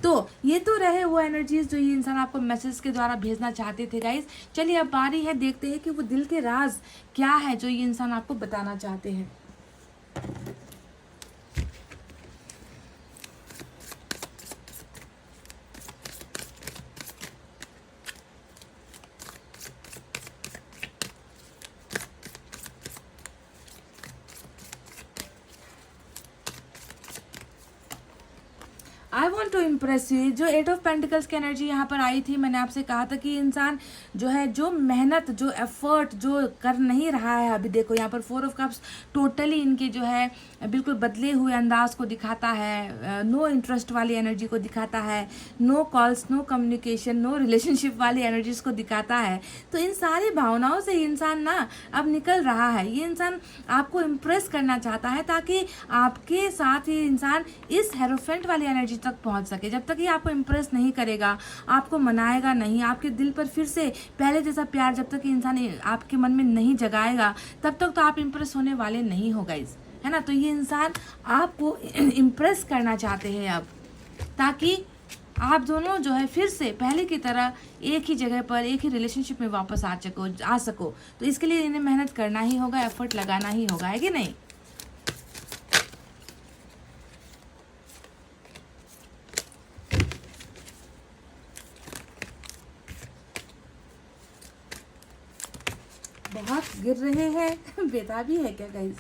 तो ये तो रहे वो एनर्जीज जो ये इंसान आपको मैसेज के द्वारा भेजना चाहते थे गाइज। चलिए अब बारी है, देखते हैं कि वो दिल के राज क्या है जो ये इंसान आपको बताना चाहते हैं। I want to impress you, जो 8 ऑफ पेंटिकल्स की एनर्जी यहाँ पर आई थी, मैंने आपसे कहा था कि इंसान जो है जो मेहनत, जो एफर्ट जो कर नहीं रहा है, अभी देखो यहाँ पर 4 ऑफ कप्स टोटली इनके जो है बिल्कुल बदले हुए अंदाज को दिखाता है, नो इंटरेस्ट वाली एनर्जी को दिखाता है, no calls, no communication, no relationship वाली एनर्जीज को दिखाता है। तो इन सारी भावनाओं से ये इंसान ना अब निकल रहा है, ये इंसान आपको इम्प्रेस करना चाहता है ताकि आपके साथ ये इंसान इस हेरोफेंट वाली एनर्जी तक पहुंच सके। जब तक ये आपको इम्प्रेस नहीं करेगा, आपको मनाएगा नहीं, आपके दिल पर फिर से पहले जैसा प्यार जब तक ये इंसान आपके मन में नहीं जगाएगा, तब तक तो आप इम्प्रेस होने वाले नहीं हो गाइस, है ना। तो ये इंसान आपको इम्प्रेस करना चाहते हैं अब, ताकि आप दोनों जो है फिर से पहले की तरह एक ही जगह पर, एक ही रिलेशनशिप में वापस आ सको। तो इसके लिए इन्हें मेहनत करना ही होगा, एफर्ट लगाना ही होगा, है कि नहीं। बहुत गिर रहे हैं, बेताबी है क्या गाइस।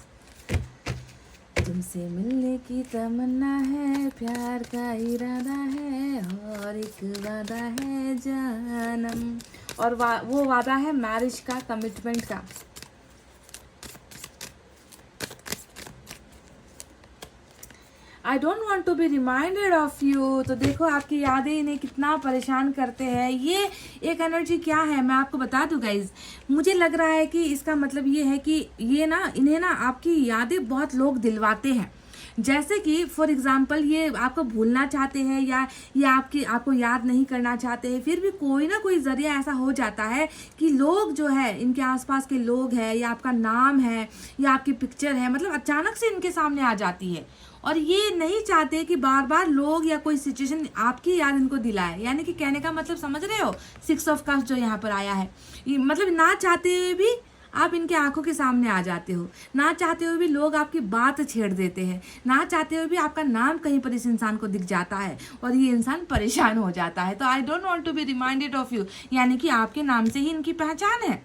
तुमसे मिलने की तमन्ना है, प्यार का इरादा है, और एक वादा है जानम, और वो वादा है मैरिज का, कमिटमेंट का। I don't want to be reminded of you. तो देखो आपकी यादें इन्हें कितना परेशान करते हैं। ये एक एनर्जी क्या है मैं आपको बता दूं गाइज। मुझे लग रहा है कि इसका मतलब ये है कि ये ना इन्हें ना आपकी यादें बहुत लोग दिलवाते हैं। जैसे कि फॉर एग्जाम्पल ये आपको भूलना चाहते हैं या ये आपको याद नहीं करना चाहते हैं, फिर भी कोई ना कोई जरिया ऐसा हो जाता है कि लोग जो है इनके आसपास के लोग हैं या आपका नाम है या आपकी पिक्चर है, मतलब अचानक से इनके सामने आ जाती है और ये नहीं चाहते कि बार बार लोग या कोई सिचुएशन आपकी याद इनको दिलाए। यानी कि कहने का मतलब समझ रहे हो, 6 ऑफ कप्स जो यहाँ पर आया है, मतलब ना चाहते हुए भी आप इनके आंखों के सामने आ जाते हो, ना चाहते हुए भी लोग आपकी बात छेड़ देते हैं, ना चाहते हुए भी आपका नाम कहीं पर इस इंसान को दिख जाता है और ये इंसान परेशान हो जाता है। तो I don't want to be reminded of you, यानी कि आपके नाम से ही इनकी पहचान है।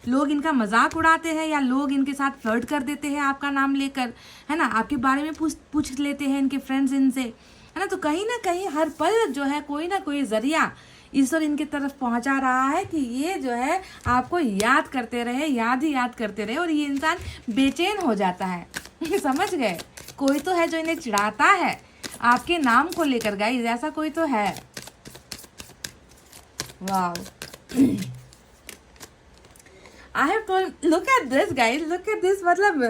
लोग इनका मजाक उड़ाते हैं या लोग इनके साथ फ्लर्ट कर देते हैं आपका नाम लेकर, है ना, आपके बारे में पूछ लेते हैं इनके फ्रेंड्स इनसे, है ना। तो कहीं ना कहीं हर पल जो है कोई ना कोई जरिया ईश्वर इनके तरफ पहुंचा रहा है कि ये जो है आपको याद करते रहे, याद ही याद करते रहे, और ये इंसान बेचैन हो जाता है। समझ गए, कोई तो है जो इन्हें चिढ़ाता है आपके नाम को लेकर गाइस, ऐसा कोई तो है। Wow, I have told, look at this guys, look at this. मतलब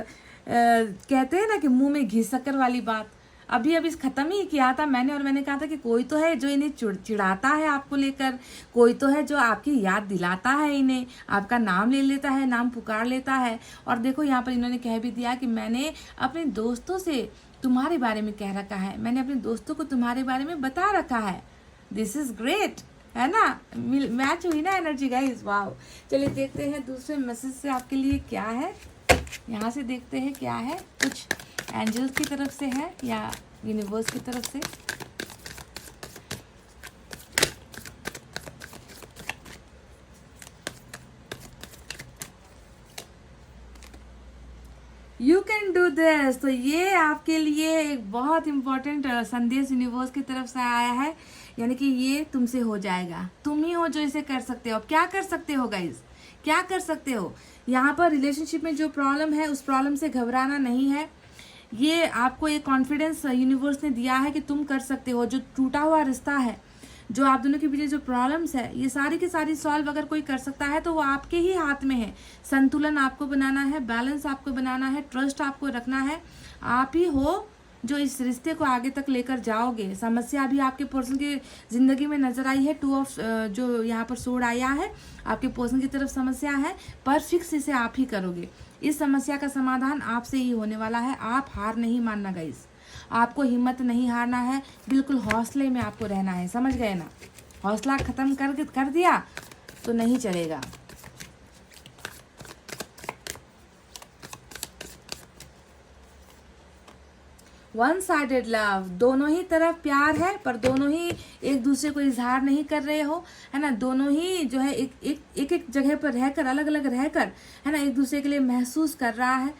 कहते हैं ना कि मुंह में घी शक्कर वाली बात। अभी खत्म ही किया था मैंने, और मैंने कहा था कि कोई तो है जो इन्हें चिढ़ाता है आपको लेकर, कोई तो है जो आपकी याद दिलाता है इन्हें, आपका नाम ले लेता है, नाम पुकार लेता है। और देखो यहाँ पर इन्होंने कह भी दिया कि मैंने अपने दोस्तों से तुम्हारे बारे में कह रखा है, मैंने अपने दोस्तों को तुम्हारे बारे में बता रखा है। दिस इज ग्रेट, है ना, मैच हुई ना एनर्जी गाइस। वाओ, चलिए देखते हैं दूसरे मैसेज से आपके लिए क्या है। यहाँ से देखते हैं क्या है, कुछ एंजल्स की तरफ से है या यूनिवर्स की तरफ से। You can do this. तो ये आपके लिए एक बहुत इंपॉर्टेंट संदेश यूनिवर्स की तरफ से आया है, यानी कि ये तुमसे हो जाएगा, तुम ही हो जो इसे कर सकते हो। अब क्या कर सकते हो गाइज, क्या कर सकते हो? यहाँ पर रिलेशनशिप में जो प्रॉब्लम है उस प्रॉब्लम से घबराना नहीं है। ये आपको एक कॉन्फिडेंस यूनिवर्स ने दिया है कि तुम कर सकते हो। जो टूटा हुआ रिश्ता है, जो आप दोनों के पीछे जो प्रॉब्लम्स है, ये सारी की सारी सॉल्व अगर कोई कर सकता है तो वो आपके ही हाथ में है। संतुलन आपको बनाना है, बैलेंस आपको बनाना है, ट्रस्ट आपको रखना है। आप ही हो जो इस रिश्ते को आगे तक लेकर जाओगे। समस्या अभी आपके पर्सन की जिंदगी में नजर आई है, 2 ऑफ जो यहाँ पर सोड आया है, आपके पर्सन की तरफ समस्या है, पर फिक्स इसे आप ही करोगे। इस समस्या का समाधान आपसे ही होने वाला है। आप हार नहीं मानना गाइस, आपको हिम्मत नहीं हारना है, बिल्कुल हौसले में आपको रहना है। समझ गए ना, हौसला खत्म कर दिया तो नहीं चलेगा। वन साइडेड लव, दोनों ही तरफ प्यार है पर दोनों ही एक दूसरे को इजहार नहीं कर रहे हो, है ना। दोनों ही जो है एक जगह पर रहकर, अलग अलग रहकर, है ना, एक दूसरे के लिए महसूस कर रहा है।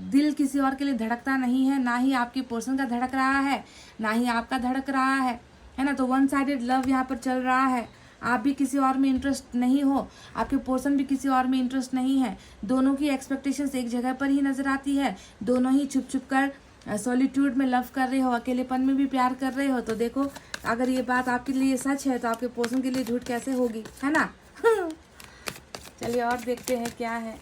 दिल किसी और के लिए धड़कता नहीं है, ना ही आपके पर्सन का धड़क रहा है, ना ही आपका धड़क रहा है ना। तो वन साइडेड लव यहाँ पर चल रहा है। आप भी किसी और में इंटरेस्ट नहीं हो, आपके पर्सन भी किसी और में इंटरेस्ट नहीं है। दोनों की एक्सपेक्टेशंस एक जगह पर ही नजर आती है। दोनों ही छुप छुप कर सॉलिट्यूड में लव कर रहे हो, अकेलेपन में भी प्यार कर रहे हो। तो देखो, अगर ये बात आपके लिए सच है तो आपके पर्सन के लिए झूठ कैसे होगी, है ना। चलिए और देखते हैं क्या है।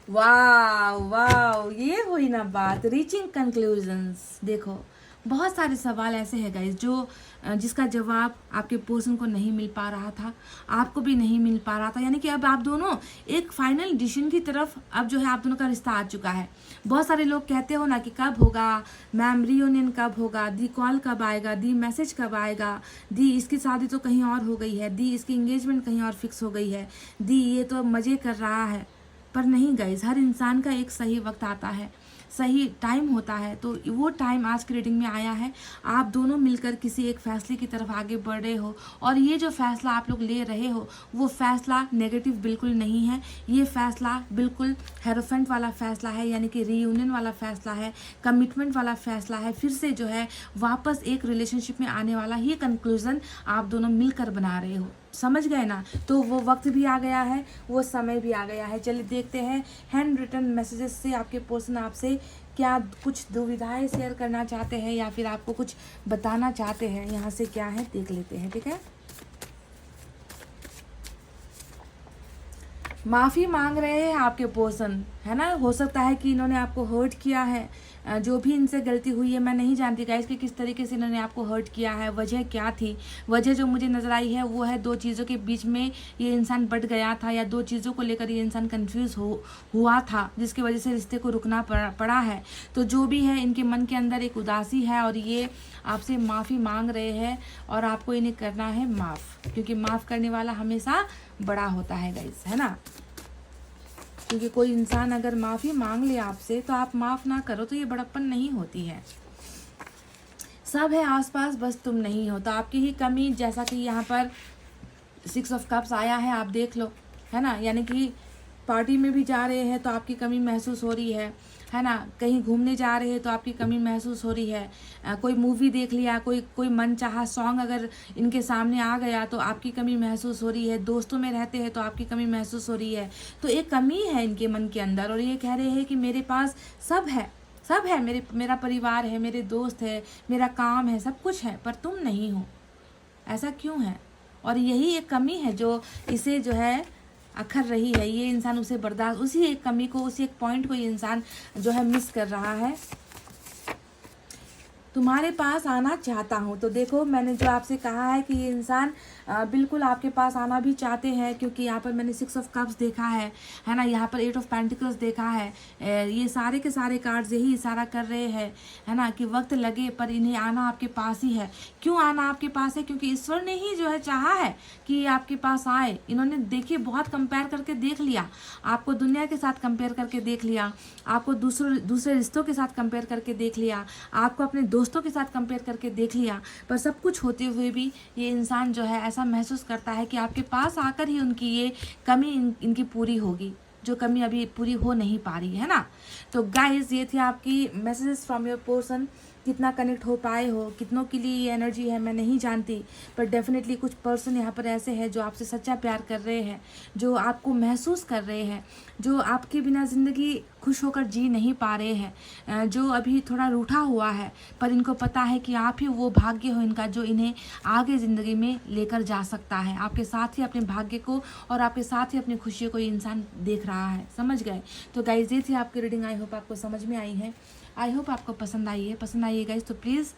वाह वाह, ये हुई ना बात, रीचिंग कंक्लूजन्स। देखो बहुत सारे सवाल ऐसे हैं गाइस जो जिसका जवाब आपके पर्सन को नहीं मिल पा रहा था, आपको भी नहीं मिल पा रहा था। यानी कि अब आप दोनों एक फाइनल डिसीजन की तरफ, अब जो है आप दोनों का रिश्ता आ चुका है। बहुत सारे लोग कहते हो ना कि कब होगा मैम, रियूनियन कब होगा, दी कॉल कब आएगा, दी मैसेज कब आएगा, दी इसकी शादी तो कहीं और हो गई है, दी इसकी एंगेजमेंट कहीं और फिक्स हो गई है, दी ये तो मज़े कर रहा है। पर नहीं गाइज, हर इंसान का एक सही वक्त आता है। सही टाइम होता है, तो वो टाइम आज की रीडिंग में आया है। आप दोनों मिलकर किसी एक फैसले की तरफ आगे बढ़ रहे हो, और ये जो फैसला आप लोग ले रहे हो वो फैसला नेगेटिव बिल्कुल नहीं है। ये फैसला बिल्कुल हेरोफेंट वाला फैसला है, यानी कि रीयूनियन वाला फैसला है, कमिटमेंट वाला फैसला है, फिर से जो है वापस एक रिलेशनशिप में आने वाला ही कंक्लूजन आप दोनों मिलकर बना रहे हो। समझ गए ना? तो वो वक्त भी आ गया है, वो समय भी आ गया है। चलिए देखते हैं हैंड रिटन मैसेजेस से आपके पर्सन आपसे क्या कुछ दुविधाएं शेयर करना चाहते हैं या फिर आपको कुछ बताना चाहते हैं। यहाँ से क्या है देख लेते हैं, ठीक है। माफ़ी मांग रहे हैं आपके पर्सन, है ना। हो सकता है कि इन्होंने आपको हर्ट किया है, जो भी इनसे गलती हुई है, मैं नहीं जानती गाइस कि किस तरीके से इन्होंने आपको हर्ट किया है, वजह क्या थी। वजह जो मुझे नज़र आई है वो है दो चीज़ों के बीच में ये इंसान बट गया था, या दो चीज़ों को लेकर ये इंसान कंफ्यूज हुआ था, जिसकी वजह से रिश्ते को रुकना पड़ा है। तो जो भी है, इनके मन के अंदर एक उदासी है और ये आपसे माफ़ी मांग रहे हैं, और आपको इन्हें करना है माफ़, क्योंकि माफ़ करने वाला हमेशा बड़ा होता है गाइस, है ना। क्योंकि कोई इंसान अगर माफ़ी मांग ले आपसे तो आप माफ़ ना करो तो ये बड़प्पन नहीं होती है। सब है आसपास, बस तुम नहीं हो। तो आपकी ही कमी, जैसा कि यहाँ पर 6 ऑफ कप्स आया है, आप देख लो, है ना। यानी कि पार्टी में भी जा रहे हैं तो आपकी कमी महसूस हो रही है ना। कहीं घूमने जा रहे हैं तो आपकी कमी महसूस हो रही है। कोई मूवी देख लिया, कोई मनचाहा सॉन्ग अगर इनके सामने आ गया तो आपकी कमी महसूस हो रही है। दोस्तों में रहते हैं तो आपकी कमी महसूस हो रही है। तो एक कमी है इनके मन के अंदर, और ये कह रहे हैं कि मेरे पास सब है, मेरा परिवार है, मेरे दोस्त है, मेरा काम है, सब कुछ है, पर तुम नहीं हो। ऐसा क्यों है? और यही एक कमी है जो इसे जो है अखर रही है। ये इंसान उसे बर्दाश्त, उसी एक कमी को, उसी एक पॉइंट को ये इंसान जो है मिस कर रहा है। तुम्हारे पास आना चाहता हूँ। तो देखो, मैंने जो आपसे कहा है कि ये इंसान बिल्कुल आपके पास आना भी चाहते हैं, क्योंकि यहाँ पर मैंने 6 ऑफ कप्स देखा है ना। यहाँ पर 8 ऑफ पेंटिकल्स देखा है। ये सारे के सारे कार्ड्स यही इशारा कर रहे हैं, है ना, कि वक्त लगे पर इन्हें आना आपके पास ही है। क्यों आना आपके पास है? क्योंकि ईश्वर ने ही जो है चाहा है कि ये आपके पास आए। इन्होंने देखिए बहुत कंपेयर करके देख लिया, आपको दुनिया के साथ कंपेयर करके देख लिया, आपको दूसरे रिश्तों के साथ कंपेयर करके देख लिया, आपको अपने दोस्तों के साथ कंपेयर करके देख लिया, पर सब कुछ होते हुए भी ये इंसान जो है ऐसा महसूस करता है कि आपके पास आकर ही उनकी ये कमी इनकी पूरी होगी, जो कमी अभी पूरी हो नहीं पा रही है ना। तो गाइस, ये थी आपकी मैसेजेस फ्रॉम योर पर्सन। कितना कनेक्ट हो पाए हो, कितनों के लिए ये एनर्जी है मैं नहीं जानती, पर डेफिनेटली कुछ पर्सन यहाँ पर ऐसे हैं जो आपसे सच्चा प्यार कर रहे हैं, जो आपको महसूस कर रहे हैं, जो आपके बिना ज़िंदगी खुश होकर जी नहीं पा रहे हैं, जो अभी थोड़ा रूठा हुआ है, पर इनको पता है कि आप ही वो भाग्य हो इनका जो इन्हें आगे ज़िंदगी में लेकर जा सकता है। आपके साथ ही अपने भाग्य को और आपके साथ ही अपनी खुशियों को ये इंसान देख रहा है। समझ गए? तो गाइस, ये थी आपकी रीडिंग। आई होप आपको समझ में आई है, आई होप आपको पसंद आई है गाइस। तो प्लीज़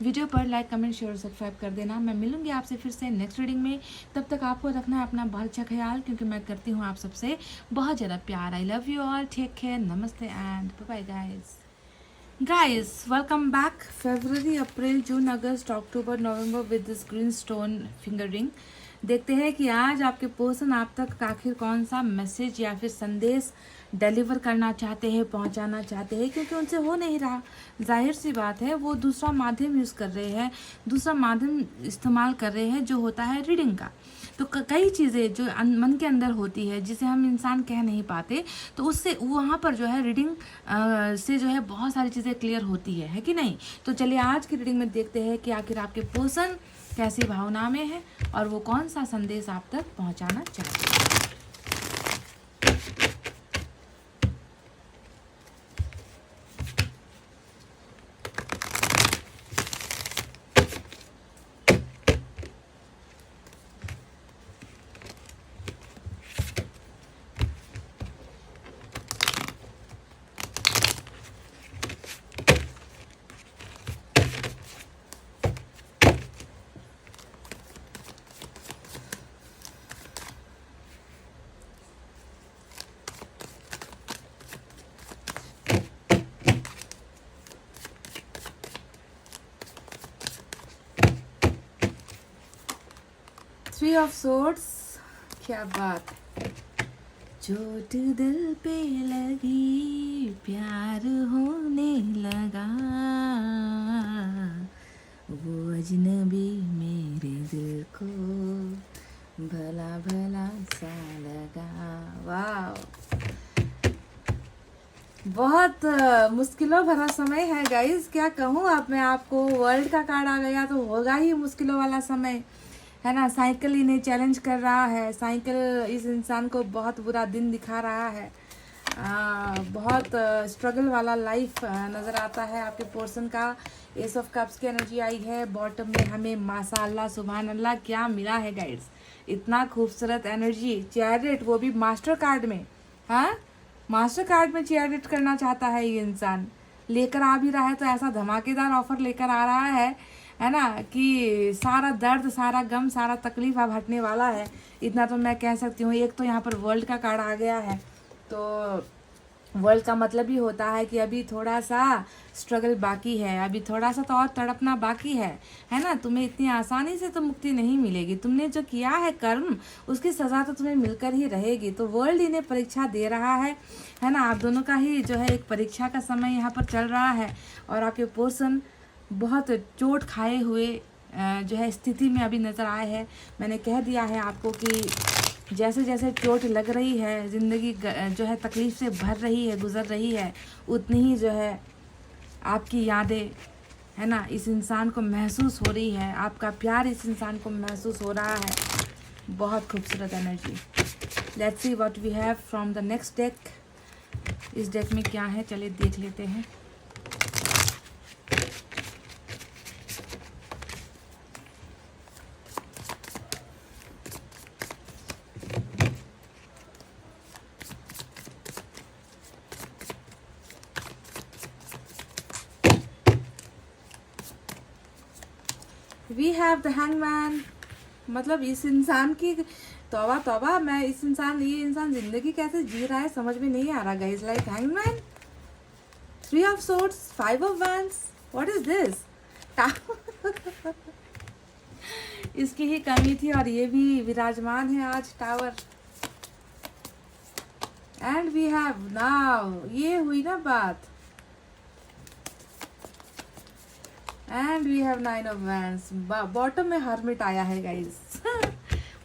वीडियो पर लाइक, कमेंट, शेयर और सब्सक्राइब कर देना। मैं मिलूंगी आपसे फिर से नेक्स्ट रीडिंग में। तब तक आपको रखना है अपना बहुत अच्छा ख्याल, क्योंकि मैं करती हूँ आप सबसे बहुत ज़्यादा प्यार। I love you all, take care, नमस्ते and bye guys. Welcome back. February, April, June, August, October, November with this green stone finger ring. देखते हैं कि आज आपके पर्सन आप तक आखिर कौन सा मैसेज या फिर संदेश डिलीवर करना चाहते हैं, पहुंचाना चाहते हैं, क्योंकि उनसे हो नहीं रहा। जाहिर सी बात है, वो दूसरा माध्यम यूज़ कर रहे हैं, दूसरा माध्यम इस्तेमाल कर रहे हैं, जो होता है रीडिंग का। तो कई चीज़ें जो मन के अंदर होती है, जिसे हम इंसान कह नहीं पाते, तो उससे वहाँ पर जो है रीडिंग से जो है बहुत सारी चीज़ें क्लियर होती है कि नहीं। तो चलिए आज की रीडिंग में देखते हैं कि आखिर आपके पर्सन कैसी भावना में है और वो कौन सा संदेश आप तक पहुँचाना चाहते हैं। थ्री ऑफ सोर्ड्स, क्या बात। चोट दिल पे लगी, प्यार होने लगा, वो अजनबी मेरे दिल को भला भला सा लगा। वाह, बहुत मुश्किलों भरा समय है गाइस, क्या कहूँ अब मैं आपको। वर्ल्ड का कार्ड आ गया तो होगा ही मुश्किलों वाला समय, है ना। साइकिल इन्हें चैलेंज कर रहा है, साइकिल इस इंसान को बहुत बुरा दिन दिखा रहा है। बहुत स्ट्रगल वाला लाइफ नज़र आता है आपके पोर्सन का। एस ऑफ कप्स की एनर्जी आई है। बॉटम में हमें माशाअल्लाह सुभान अल्लाह क्या मिला है गाइड्स, इतना खूबसूरत एनर्जी। चैरियट, वो भी मास्टर कार्ड में। हाँ, मास्टर कार्ड में चैरियट करना चाहता है ये इंसान, लेकर आ भी रहा है तो ऐसा धमाकेदार ऑफर लेकर आ रहा है ना, कि सारा दर्द, सारा गम, सारा तकलीफ अब हटने वाला है। इतना तो मैं कह सकती हूँ। एक तो यहाँ पर वर्ल्ड का कार्ड आ गया है, तो वर्ल्ड का मतलब ही होता है कि अभी थोड़ा सा स्ट्रगल बाकी है, अभी थोड़ा सा तो और तड़पना बाकी है ना। तुम्हें इतनी आसानी से तो मुक्ति नहीं मिलेगी। तुमने जो किया है कर्म, उसकी सज़ा तो तुम्हें मिलकर ही रहेगी। तो वर्ल्ड इन्हें परीक्षा दे रहा है ना। आप दोनों का ही जो है एक परीक्षा का समय यहाँ पर चल रहा है, और आपके पर्सन बहुत चोट खाए हुए जो है स्थिति में अभी नज़र आए हैं। मैंने कह दिया है आपको कि जैसे जैसे चोट लग रही है, ज़िंदगी जो है तकलीफ़ से भर रही है, गुज़र रही है, उतनी ही जो है आपकी यादें, है ना, इस इंसान को महसूस हो रही है। आपका प्यार इस इंसान को महसूस हो रहा है। बहुत खूबसूरत energy. Let's see what we have from the next deck. इस डेक में क्या है, चलिए देख लेते हैं। We have the hangman. मतलब इस इंसान की तौबा तौबा, मैं ये इंसान जिंदगी कैसे जी रहा है समझ में नहीं आ रहा guys. Like hangman, 3 of swords, 5 of wands, what is this. इसकी ही कमी थी और ये भी विराजमान है आज, tower. And we have now, ये हुई ना बात। And we have 9 of wands. Bottom में हर्मिट आया है गाइस।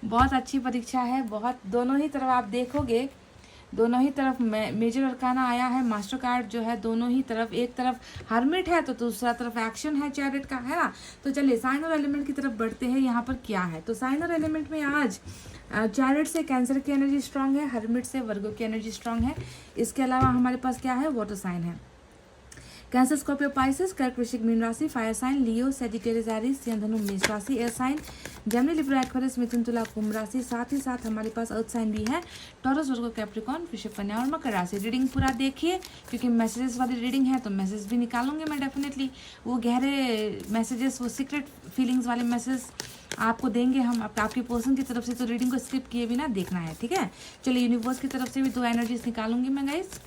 बहुत अच्छी परीक्षा है। बहुत दोनों ही तरफ आप देखोगे, दोनों ही तरफ मेजर अरकाना आया है। मास्टर कार्ड जो है दोनों ही तरफ, एक तरफ हर्मिट है तो दूसरा तरफ एक्शन है चैरियट का, है ना। तो चलिए साइन और एलिमेंट की तरफ बढ़ते हैं। यहाँ पर क्या है, तो साइन और एलिमेंट में आज चैरियट से कैंसर की एनर्जी स्ट्रांग है, हर्मिट से वर्गो की एनर्जी स्ट्रांग है। इसके अलावा हमारे पास क्या है, वाटर साइन है। कैंसर, स्कॉर्पियो, पाइसेस, कर्क, वृश्चिक, मीन राशि, fire sign, Leo, Sagittarius, Aries, सिंह, धनु, मेष राशि, air sign, Gemini, Libra, Aquarius, मिथुन, तुला, कुंभ राशि। साथ ही साथ हमारे पास अर्थ साइन भी है, टॉरस, वर्गो, कैप्रिकॉर्न, वृषभ, कन्या और मकर राशि। रीडिंग पूरा देखिए, क्योंकि मैसेजेस वाली रीडिंग है तो मैसेज भी निकालूंगी मैं डेफिनेटली। वो गहरे मैसेजेस, वो सीक्रेट फीलिंग्स वाले मैसेज आपको देंगे हम आपके पर्सन की तरफ से। तो रीडिंग को स्किप किए बिना देखना है, ठीक है। चलिए यूनिवर्स की तरफ से भी 2 एनर्जीज निकालूंगी मैं गाइस।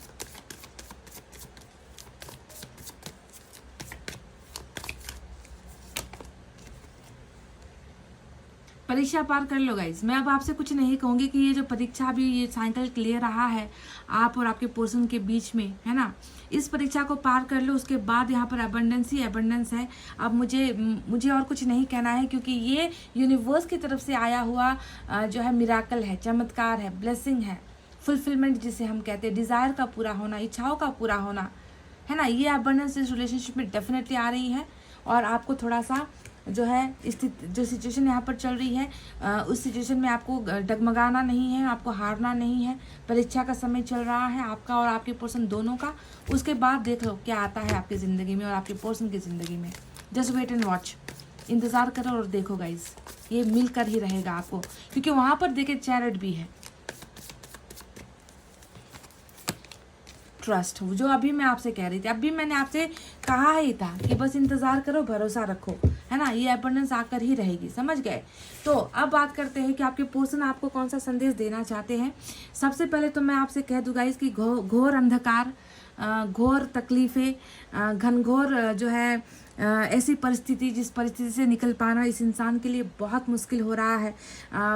परीक्षा पार कर लो गाइज। मैं अब आपसे कुछ नहीं कहूँगी कि ये जो परीक्षा अभी ये साइकिल ले रहा है आप और आपके पर्सन के बीच में, है ना, इस परीक्षा को पार कर लो। उसके बाद यहाँ पर अबंडेंस ही अबंडेंस है। अब मुझे और कुछ नहीं कहना है, क्योंकि ये यूनिवर्स की तरफ से आया हुआ जो है मिराकल है, चमत्कार है, ब्लेसिंग है, फुलफिलमेंट जिसे हम कहते हैं, डिज़ायर का पूरा होना, इच्छाओं का पूरा होना, है ना। ये अबंडेंस इस रिलेशनशिप में डेफिनेटली आ रही है। और आपको थोड़ा सा जो है स्थिति, जो सिचुएशन यहाँ पर चल रही है उस सिचुएशन में आपको डगमगाना नहीं है, आपको हारना नहीं है। परीक्षा का समय चल रहा है आपका और आपके पर्सन दोनों का। उसके बाद देख लो क्या आता है आपकी ज़िंदगी में और आपके पर्सन की ज़िंदगी में। जस्ट वेट एंड वॉच, इंतज़ार करो और देखो गाइज, ये मिलकर ही रहेगा आपको, क्योंकि वहाँ पर देखिए चैरियट भी है। ट्रस्ट, जो अभी मैं आपसे कह रही थी, अभी मैंने आपसे कहा ही था कि बस इंतज़ार करो, भरोसा रखो, है ना। ये अबंडेंस आकर ही रहेगी, समझ गए। तो अब बात करते हैं कि आपके पर्सन आपको कौन सा संदेश देना चाहते हैं। सबसे पहले तो मैं आपसे कह दूँ गाइस कि घोर अंधकार घोर तकलीफ़ें, घनघोर जो है ऐसी परिस्थिति, जिस परिस्थिति से निकल पाना इस इंसान के लिए बहुत मुश्किल हो रहा है।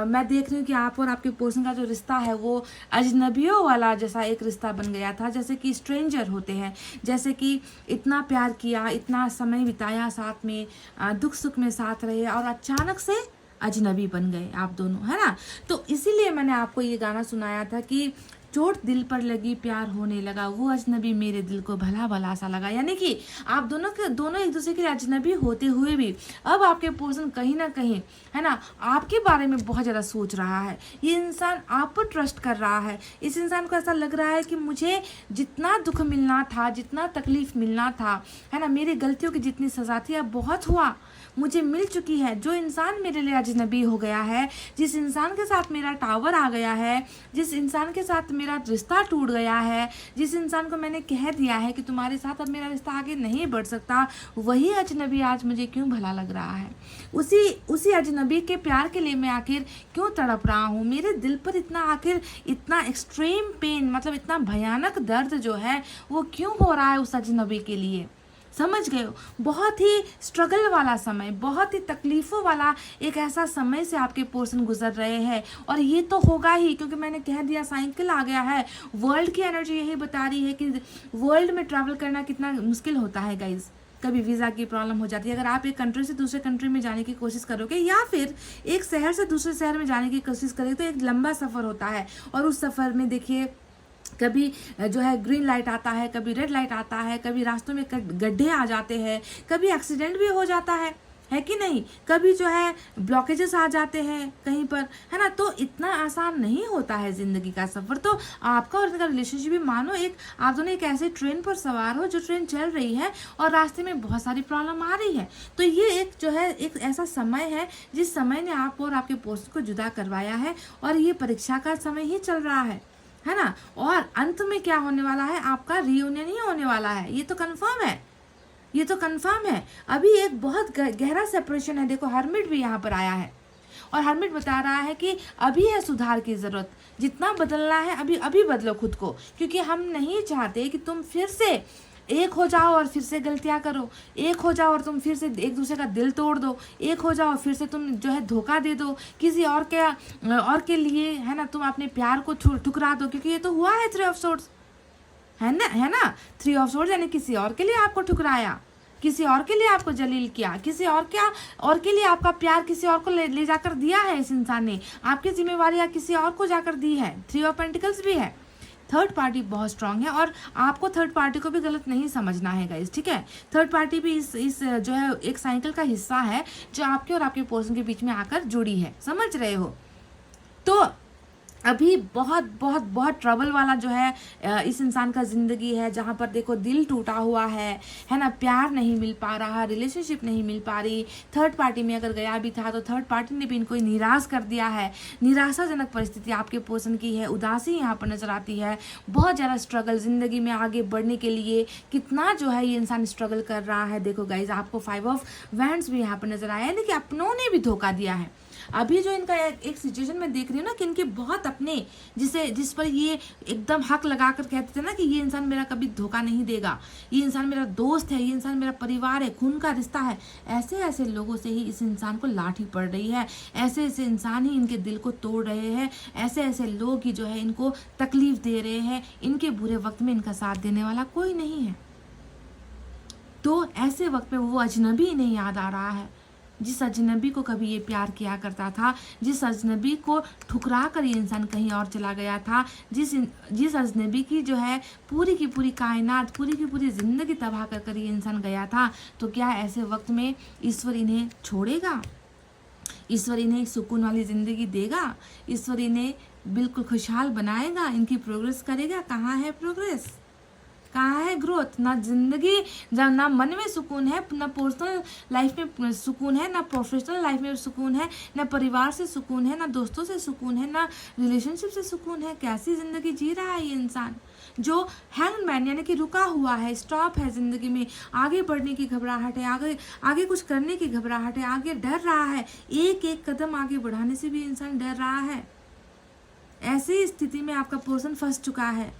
मैं देख रही हूँ कि आप और आपके पर्सन का जो रिश्ता है वो अजनबियों वाला जैसा एक रिश्ता बन गया था, जैसे कि स्ट्रेंजर होते हैं, जैसे कि इतना प्यार किया, इतना समय बिताया साथ में, दुख सुख में साथ रहे और अचानक से अजनबी बन गए आप दोनों, है ना। तो इसीलिए मैंने आपको ये गाना सुनाया था कि चोट दिल पर लगी प्यार होने लगा, वो अजनबी मेरे दिल को भला भला सा लगा। यानी कि आप दोनों एक दूसरे के लिए अजनबी होते हुए भी अब आपके पर्सन कहीं ना कहीं, है ना, आपके बारे में बहुत ज़्यादा सोच रहा है। ये इंसान आप पर ट्रस्ट कर रहा है। इस इंसान को ऐसा लग रहा है कि मुझे जितना दुख मिलना था, जितना तकलीफ मिलना था, है ना, मेरी गलतियों की जितनी सज़ा थी अब बहुत हुआ, मुझे मिल चुकी है। जो इंसान मेरे लिए अजनबी हो गया है, जिस इंसान के साथ मेरा टावर आ गया है, जिस इंसान के साथ मेरा रिश्ता टूट गया है, जिस इंसान को मैंने कह दिया है कि तुम्हारे साथ अब मेरा रिश्ता आगे नहीं बढ़ सकता, वही अजनबी आज मुझे क्यों भला लग रहा है। उसी अजनबी के प्यार के लिए मैं आखिर क्यों तड़प रहा हूँ। मेरे दिल पर इतना एक्सट्रीम पेन, मतलब इतना भयानक दर्द जो है वो क्यों हो रहा है उस अजनबी के लिए। समझ गए हो, बहुत ही स्ट्रगल वाला समय, बहुत ही तकलीफ़ों वाला एक ऐसा समय से आपके पर्सन गुजर रहे हैं। और ये तो होगा ही, क्योंकि मैंने कह दिया साइकिल आ गया है। वर्ल्ड की एनर्जी यही बता रही है कि वर्ल्ड में ट्रैवल करना कितना मुश्किल होता है गाइज। कभी वीज़ा की प्रॉब्लम हो जाती है। अगर आप एक कंट्री से दूसरे कंट्री में जाने की कोशिश करोगे या फिर एक शहर से दूसरे शहर में जाने की कोशिश करोगे तो एक लंबा सफ़र होता है। और उस सफ़र में देखिए कभी जो है ग्रीन लाइट आता है, कभी रेड लाइट आता है, कभी रास्तों में गड्ढे आ जाते हैं, कभी एक्सीडेंट भी हो जाता है कि नहीं, कभी जो है ब्लॉकेजेस आ जाते हैं कहीं पर, है ना। तो इतना आसान नहीं होता है ज़िंदगी का सफ़र। तो आपका और इनका रिलेशनशिप भी मानो आप दोनों एक ऐसे ट्रेन पर सवार हो जो ट्रेन चल रही है और रास्ते में बहुत सारी प्रॉब्लम आ रही है। तो ये एक जो है एक ऐसा समय है जिस समय ने आप और आपके पर्सन को जुदा करवाया है और ये परीक्षा का समय ही चल रहा है ना। और अंत में क्या होने वाला है, आपका रियूनियन ही होने वाला है। ये तो कंफर्म है, ये तो कंफर्म है। अभी एक बहुत गहरा सेपरेशन है। देखो हर्मिट भी यहाँ पर आया है और हर्मिट बता रहा है कि अभी है सुधार की ज़रूरत, जितना बदलना है अभी बदलो खुद को, क्योंकि हम नहीं चाहते कि तुम फिर से एक हो जाओ और फिर से गलतियां करो, एक हो जाओ और तुम फिर से एक दूसरे का दिल तोड़ दो, एक हो जाओ फिर से तुम जो है धोखा दे दो किसी और के लिए, है ना, तुम अपने प्यार को ठुकरा दो। क्योंकि ये तो हुआ है 3 ऑफ सोर्ड्स, है ना 3 ऑफ सोर्ड्स, यानी किसी और के लिए आपको ठुकराया, किसी और के लिए आपको जलील किया, किसी और के लिए आपका प्यार किसी और को ले जाकर दिया है। इस इंसान ने आपकी जिम्मेवारी किसी और को जाकर दी है। 3 ऑफ पेंटिकल्स भी है। थर्ड पार्टी बहुत स्ट्रांग है और आपको थर्ड पार्टी को भी गलत नहीं समझना है गाइस, ठीक है। थर्ड पार्टी भी इस जो है एक साइकिल का हिस्सा है जो आपके और आपके पर्सन के बीच में आकर जुड़ी है, समझ रहे हो। तो अभी बहुत बहुत बहुत ट्रबल वाला जो है इस इंसान का ज़िंदगी है, जहाँ पर देखो दिल टूटा हुआ है ना, प्यार नहीं मिल पा रहा, रिलेशनशिप नहीं मिल पा रही। थर्ड पार्टी में अगर गया भी था तो थर्ड पार्टी ने भी इनको निराश कर दिया है। निराशाजनक परिस्थिति आपके पर्सन की है, उदासी यहाँ पर नज़र आती है, बहुत ज़्यादा स्ट्रगल ज़िंदगी में आगे बढ़ने के लिए कितना जो है ये इंसान स्ट्रगल कर रहा है। देखो गाइज आपको 5 ऑफ वैंड्स भी यहाँ पर नज़र आया है, यानी कि अपनों ने भी धोखा दिया है। अभी जो इनका एक सिचुएशन में देख रही हूँ ना कि इनके बहुत अपने जिस पर ये एकदम हक लगाकर कहते थे ना कि ये इंसान मेरा कभी धोखा नहीं देगा, ये इंसान मेरा दोस्त है, ये इंसान मेरा परिवार है, खून का रिश्ता है, ऐसे लोगों से ही इस इंसान को लाठी पड़ रही है। ऐसे इंसान ही इनके दिल को तोड़ रहे हैं, ऐसे लोग ही जो है इनको तकलीफ दे रहे हैं। इनके बुरे वक्त में इनका साथ देने वाला कोई नहीं है। तो ऐसे वक्त में वो अजनबी इन्हें याद आ रहा है, जिस अजनबी को कभी ये प्यार किया करता था, जिस अजनबी को ठुकरा कर ये इंसान कहीं और चला गया था, जिस अजनबी की जो है पूरी की पूरी कायनात, पूरी की पूरी ज़िंदगी तबाह कर ये इंसान गया था। तो क्या ऐसे वक्त में ईश्वर इन्हें छोड़ेगा? ईश्वर इन्हें सुकून वाली ज़िंदगी देगा? ईश्वर इन्हें बिल्कुल खुशहाल बनाएगा? इनकी प्रोग्रेस करेगा? कहाँ है प्रोग्रेस, कहाँ है ग्रोथ? ना जिंदगी, ना मन में सुकून है, ना पर्सनल लाइफ में सुकून है, ना प्रोफेशनल लाइफ में सुकून है, ना परिवार से सुकून है, ना दोस्तों से सुकून है, ना रिलेशनशिप से सुकून है। कैसी ज़िंदगी जी रहा है ये इंसान जो हैंगमैन यानी कि रुका हुआ है, स्टॉप है ज़िंदगी में, आगे बढ़ने की घबराहट है, आगे कुछ करने की घबराहट है, आगे डर रहा है, एक कदम आगे बढ़ाने से भी इंसान डर रहा है। ऐसी स्थिति में आपका पर्सन फंस चुका है।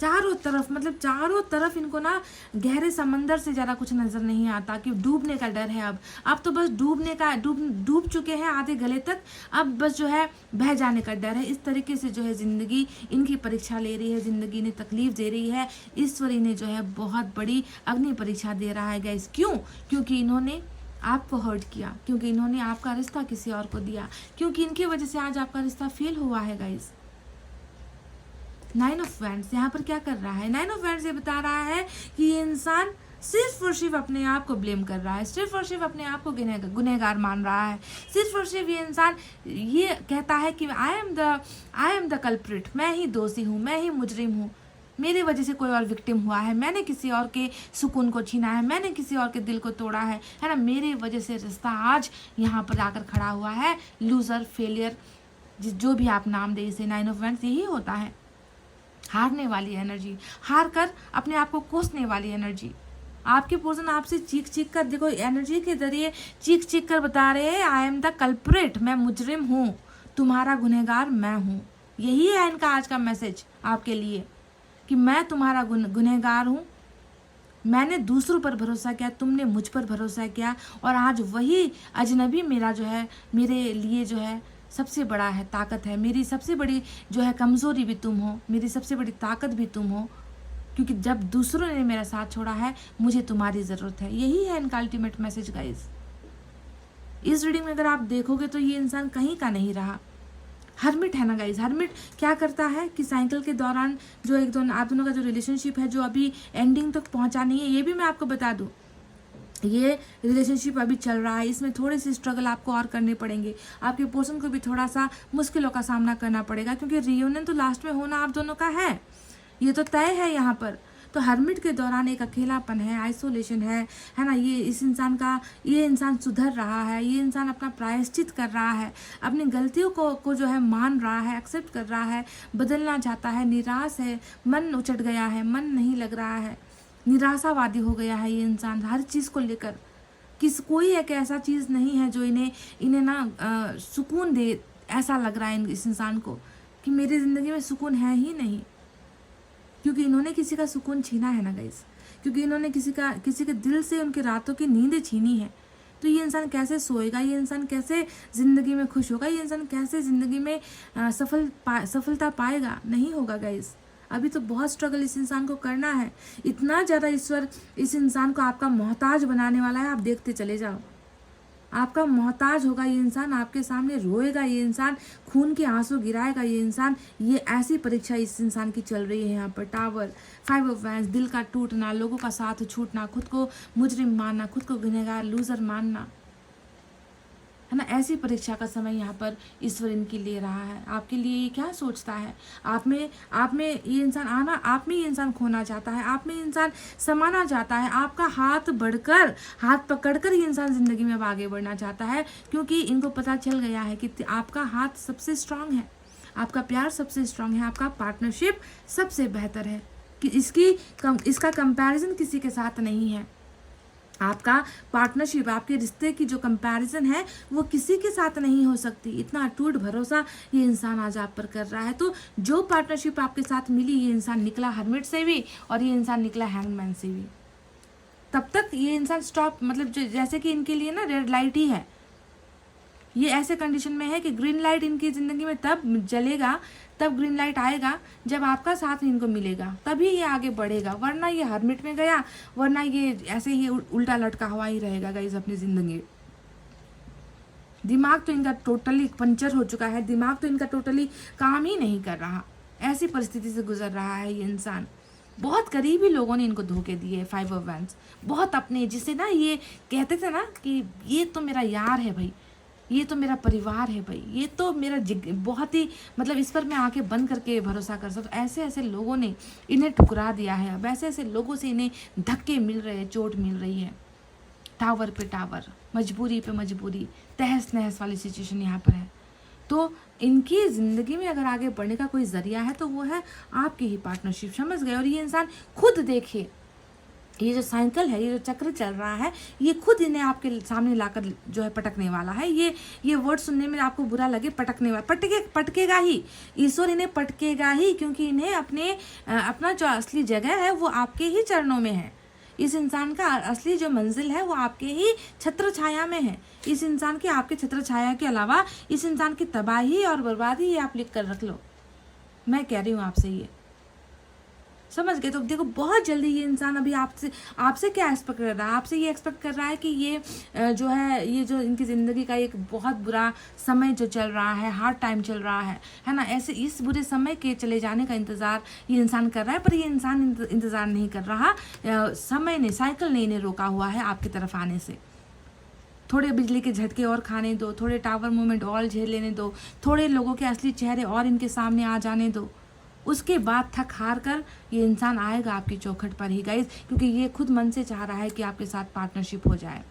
चारों तरफ, मतलब चारों तरफ इनको ना गहरे समंदर से ज़्यादा कुछ नज़र नहीं आता कि डूबने का डर है। अब तो बस डूब चुके हैं आधे गले तक, अब बस जो है बह जाने का डर है। इस तरीके से जो है ज़िंदगी इनकी परीक्षा ले रही है, ज़िंदगी ने तकलीफ दे रही है, ईश्वर इन्हें जो है बहुत बड़ी अग्नि परीक्षा दे रहा है गाइस। क्यों? क्योंकि इन्होंने आपको हर्ट किया, क्योंकि इन्होंने आपका रिश्ता किसी और को दिया, क्योंकि इनकी वजह से आज आपका रिश्ता फेल हुआ है गाइस। 9 ऑफ वैंड्स यहाँ पर क्या कर रहा है? 9 ऑफ वैंड्स ये बता रहा है कि ये इंसान सिर्फ और सिर्फ अपने आप को ब्लेम कर रहा है, सिर्फ और सिर्फ अपने आप को गुनहगार मान रहा है, सिर्फ और सिर्फ ये इंसान ये कहता है कि आई एम द कल्प्रिट, मैं ही दोषी हूँ, मैं ही मुजरिम हूँ, मेरी वजह से कोई और विक्टिम हुआ है, मैंने किसी और के सुकून को छीना है, मैंने किसी और के दिल को तोड़ा है ना, मेरे वजह से रिश्ता आज यहाँ पर आकर खड़ा हुआ है। लूज़र, फेलियर, जो भी आप नाम दे इसे, 9 ऑफ वैंड्स यही होता है। हारने वाली एनर्जी, हार कर अपने आप को कोसने वाली एनर्जी। आपके पर्सन आपसे चीख चीख कर, देखो एनर्जी के जरिए चीख चीख कर बता रहे हैं आई एम द कल्प्रिट, मैं मुजरिम हूँ, तुम्हारा गुनहगार मैं हूँ। यही है इनका आज का मैसेज आपके लिए कि मैं तुम्हारा गुनहगार हूँ, मैंने दूसरों पर भरोसा किया, तुमने मुझ पर भरोसा किया, और आज वही अजनबी मेरा जो है, मेरे लिए जो है सबसे बड़ा है, ताकत है, मेरी सबसे बड़ी जो है कमज़ोरी भी तुम हो, मेरी सबसे बड़ी ताकत भी तुम हो, क्योंकि जब दूसरों ने मेरा साथ छोड़ा है मुझे तुम्हारी ज़रूरत है। यही है इनका अल्टीमेट मैसेज गाइस। इस रीडिंग में अगर आप देखोगे तो ये इंसान कहीं का नहीं रहा। हर्मिट है ना गाइज, हर्मिट क्या करता है कि साइकिल के दौरान जो आप दोनों का जो रिलेशनशिप है जो अभी एंडिंग तक पहुंचा नहीं है, ये भी मैं आपको बता दूं, ये रिलेशनशिप अभी चल रहा है, इसमें थोड़े से स्ट्रगल आपको और करने पड़ेंगे, आपके पर्सन को भी थोड़ा सा मुश्किलों का सामना करना पड़ेगा, क्योंकि रियूनियन तो लास्ट में होना आप दोनों का है, ये तो तय है यहाँ पर। तो हर्मिट के दौरान एक अकेलापन है, आइसोलेशन है ना, ये इंसान सुधर रहा है, ये इंसान अपना प्रायश्चित कर रहा है, अपनी गलतियों को जो है मान रहा है, एक्सेप्ट कर रहा है, बदलना चाहता है, निराश है, मन उचट गया है, मन नहीं लग रहा है, निराशावादी हो गया है ये इंसान हर चीज़ को लेकर। कोई एक ऐसा चीज़ नहीं है जो इन्हें ना सुकून दे, ऐसा लग रहा है इस इंसान को कि मेरी ज़िंदगी में सुकून है ही नहीं, क्योंकि इन्होंने किसी का सुकून छीना है ना गाइस, क्योंकि इन्होंने किसी के दिल से उनके रातों की नींदें छीनी है। तो ये इंसान कैसे सोएगा, ये इंसान कैसे ज़िंदगी में खुश होगा, ये इंसान कैसे ज़िंदगी में सफलता पाएगा? नहीं होगा गाइस। अभी तो बहुत स्ट्रगल इस इंसान को करना है, इतना ज़्यादा ईश्वर इस इंसान को आपका मोहताज बनाने वाला है, आप देखते चले जाओ। आपका मोहताज होगा ये इंसान, आपके सामने रोएगा ये इंसान, खून के आंसू गिराएगा ये इंसान। ये ऐसी परीक्षा इस इंसान की चल रही है यहाँ पर। टावर, 5 ऑफ वैंड्स, दिल का टूटना, लोगों का साथ छूटना, खुद को मुजरिम मानना, खुद को गुनहगार, लूजर मानना, है ना, ऐसी परीक्षा का समय यहाँ पर ईश्वर इनकी ले रहा है। आपके लिए ये क्या सोचता है? आप में ये इंसान आप में ये इंसान खोना चाहता है, आप में ये इंसान समाना चाहता है, आपका हाथ पकड़कर ये इंसान ज़िंदगी में अब आगे बढ़ना चाहता है, क्योंकि इनको पता चल गया है कि आपका हाथ सबसे स्ट्रांग है, आपका प्यार सबसे स्ट्रांग है, आपका पार्टनरशिप सबसे बेहतर है, कि इसका कंपैरिजन किसी के साथ नहीं है। आपका पार्टनरशिप, आपके रिश्ते की जो कंपैरिजन है वो किसी के साथ नहीं हो सकती। इतना अटूट भरोसा ये इंसान आज आप पर कर रहा है। तो जो पार्टनरशिप आपके साथ मिली, ये इंसान निकला हर्मिट से भी और ये इंसान निकला हैंगमैन से भी। तब तक ये इंसान स्टॉप, मतलब जैसे कि इनके लिए ना रेड लाइट ही है, ये ऐसे कंडीशन में है कि ग्रीन लाइट इनकी ज़िंदगी में तब जलेगा, तब ग्रीन लाइट आएगा जब आपका साथ इनको मिलेगा, तभी ये आगे बढ़ेगा, वरना ये हर्मिट में गया, वरना ये ऐसे ही उल्टा लटका हुआ ही रहेगा गाइस अपनी ज़िंदगी। दिमाग तो इनका टोटली पंचर हो चुका है, दिमाग तो इनका टोटली काम ही नहीं कर रहा, ऐसी परिस्थिति से गुजर रहा है ये इंसान। बहुत करीबी लोगों ने इनको धोखे दिए। 5 ऑफ वैंड्स, बहुत अपने, जिसे ना ये कहते थे ना कि ये तो मेरा यार है भाई, ये तो मेरा परिवार है भाई, ये तो मेरा बहुत ही, मतलब इस पर मैं आके बंद करके भरोसा कर सकता। ऐसे ऐसे लोगों ने इन्हें ठुकरा दिया है। अब ऐसे ऐसे लोगों से इन्हें धक्के मिल रहे हैं, चोट मिल रही है। टावर पे टावर, मजबूरी पे मजबूरी, तहस नहस वाली सिचुएशन यहाँ पर है। तो इनकी ज़िंदगी में अगर आगे बढ़ने का कोई ज़रिया है तो वो है आपकी ही पार्टनरशिप, समझ गए। और ये इंसान खुद देखे, ये जो साइकिल है, ये जो चक्र चल रहा है, ये खुद इन्हें आपके सामने लाकर जो है पटकने वाला है। ये वर्ड सुनने में आपको बुरा लगे, पटकने वाला, पटकेगा ही, ईश्वर इन्हें पटकेगा ही, क्योंकि इन्हें अपना जो असली जगह है वो आपके ही चरणों में है। इस इंसान का असली जो मंजिल है वो आपके ही छत्र छाया में है। इस इंसान की आपके छत्र छाया के अलावा इस इंसान की तबाही और बर्बादी ये आप लिख कर रख लो। मैं कह रही हूँ आपसे, ये समझ गए? तो देखो बहुत जल्दी ये इंसान अभी आपसे क्या एक्सपेक्ट कर रहा है? आपसे ये एक्सपेक्ट कर रहा है कि ये जो है, ये जो इनकी ज़िंदगी का एक बहुत बुरा समय जो चल रहा है, हार्ड टाइम चल रहा है ना, ऐसे इस बुरे समय के चले जाने का इंतज़ार ये इंसान कर रहा है। पर ये इंसान इंतज़ार नहीं कर रहा, समय ने, साइकिल ने इन्हें रोका हुआ है आपकी तरफ आने से। थोड़े बिजली के झटके और खाने दो, थोड़े टावर मूवमेंट और झेल लेने दो, थोड़े लोगों के असली चेहरे और इनके सामने आ जाने दो, उसके बाद थक हार कर ये इंसान आएगा आपकी चौखट पर ही गाइस, क्योंकि ये खुद मन से चाह रहा है कि आपके साथ पार्टनरशिप हो जाए,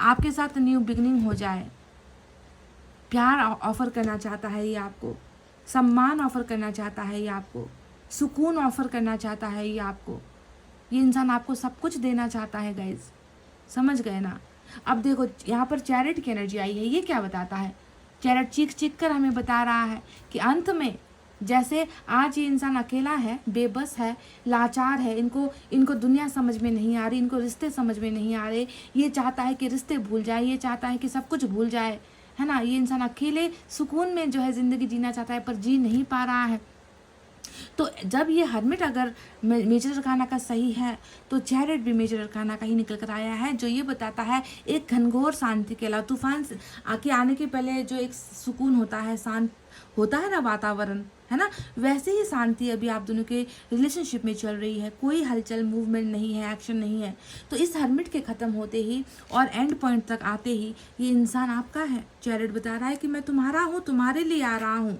आपके साथ न्यू बिगनिंग हो जाए। प्यार ऑफर करना चाहता है ये आपको, सम्मान ऑफर करना चाहता है ये आपको, सुकून ऑफर करना चाहता है ये आपको। ये इंसान आपको सब कुछ देना चाहता है गाइस, समझ गए ना? अब देखो यहाँ पर चैरिट की एनर्जी आई है। ये क्या बताता है? चैरिट चीख चीख कर हमें बता रहा है कि अंत में जैसे आज ये इंसान अकेला है, बेबस है, लाचार है, इनको दुनिया समझ में नहीं आ रही, इनको रिश्ते समझ में नहीं आ रहे, ये चाहता है कि रिश्ते भूल जाए, ये चाहता है कि सब कुछ भूल जाए, है ना। ये इंसान अकेले सुकून में जो है ज़िंदगी जीना चाहता है, पर जी नहीं पा रहा है। तो जब ये हर्मिट अगर मेजर अरकाना का सही है, तो चैरिट भी मेजर अरकाना का ही निकल कर आया है, जो ये बताता है एक घनघोर शांति के अलावा, तूफान आके आने के पहले जो एक सुकून होता है, शांत होता है ना वातावरण, है ना, वैसे ही शांति अभी आप दोनों के रिलेशनशिप में चल रही है। कोई हलचल, मूवमेंट नहीं है, एक्शन नहीं है। तो इस हर्मिट के ख़त्म होते ही और एंड पॉइंट तक आते ही ये इंसान आपका है। चैरिट बता रहा है कि मैं तुम्हारा हूँ, तुम्हारे लिए आ रहा हूँ,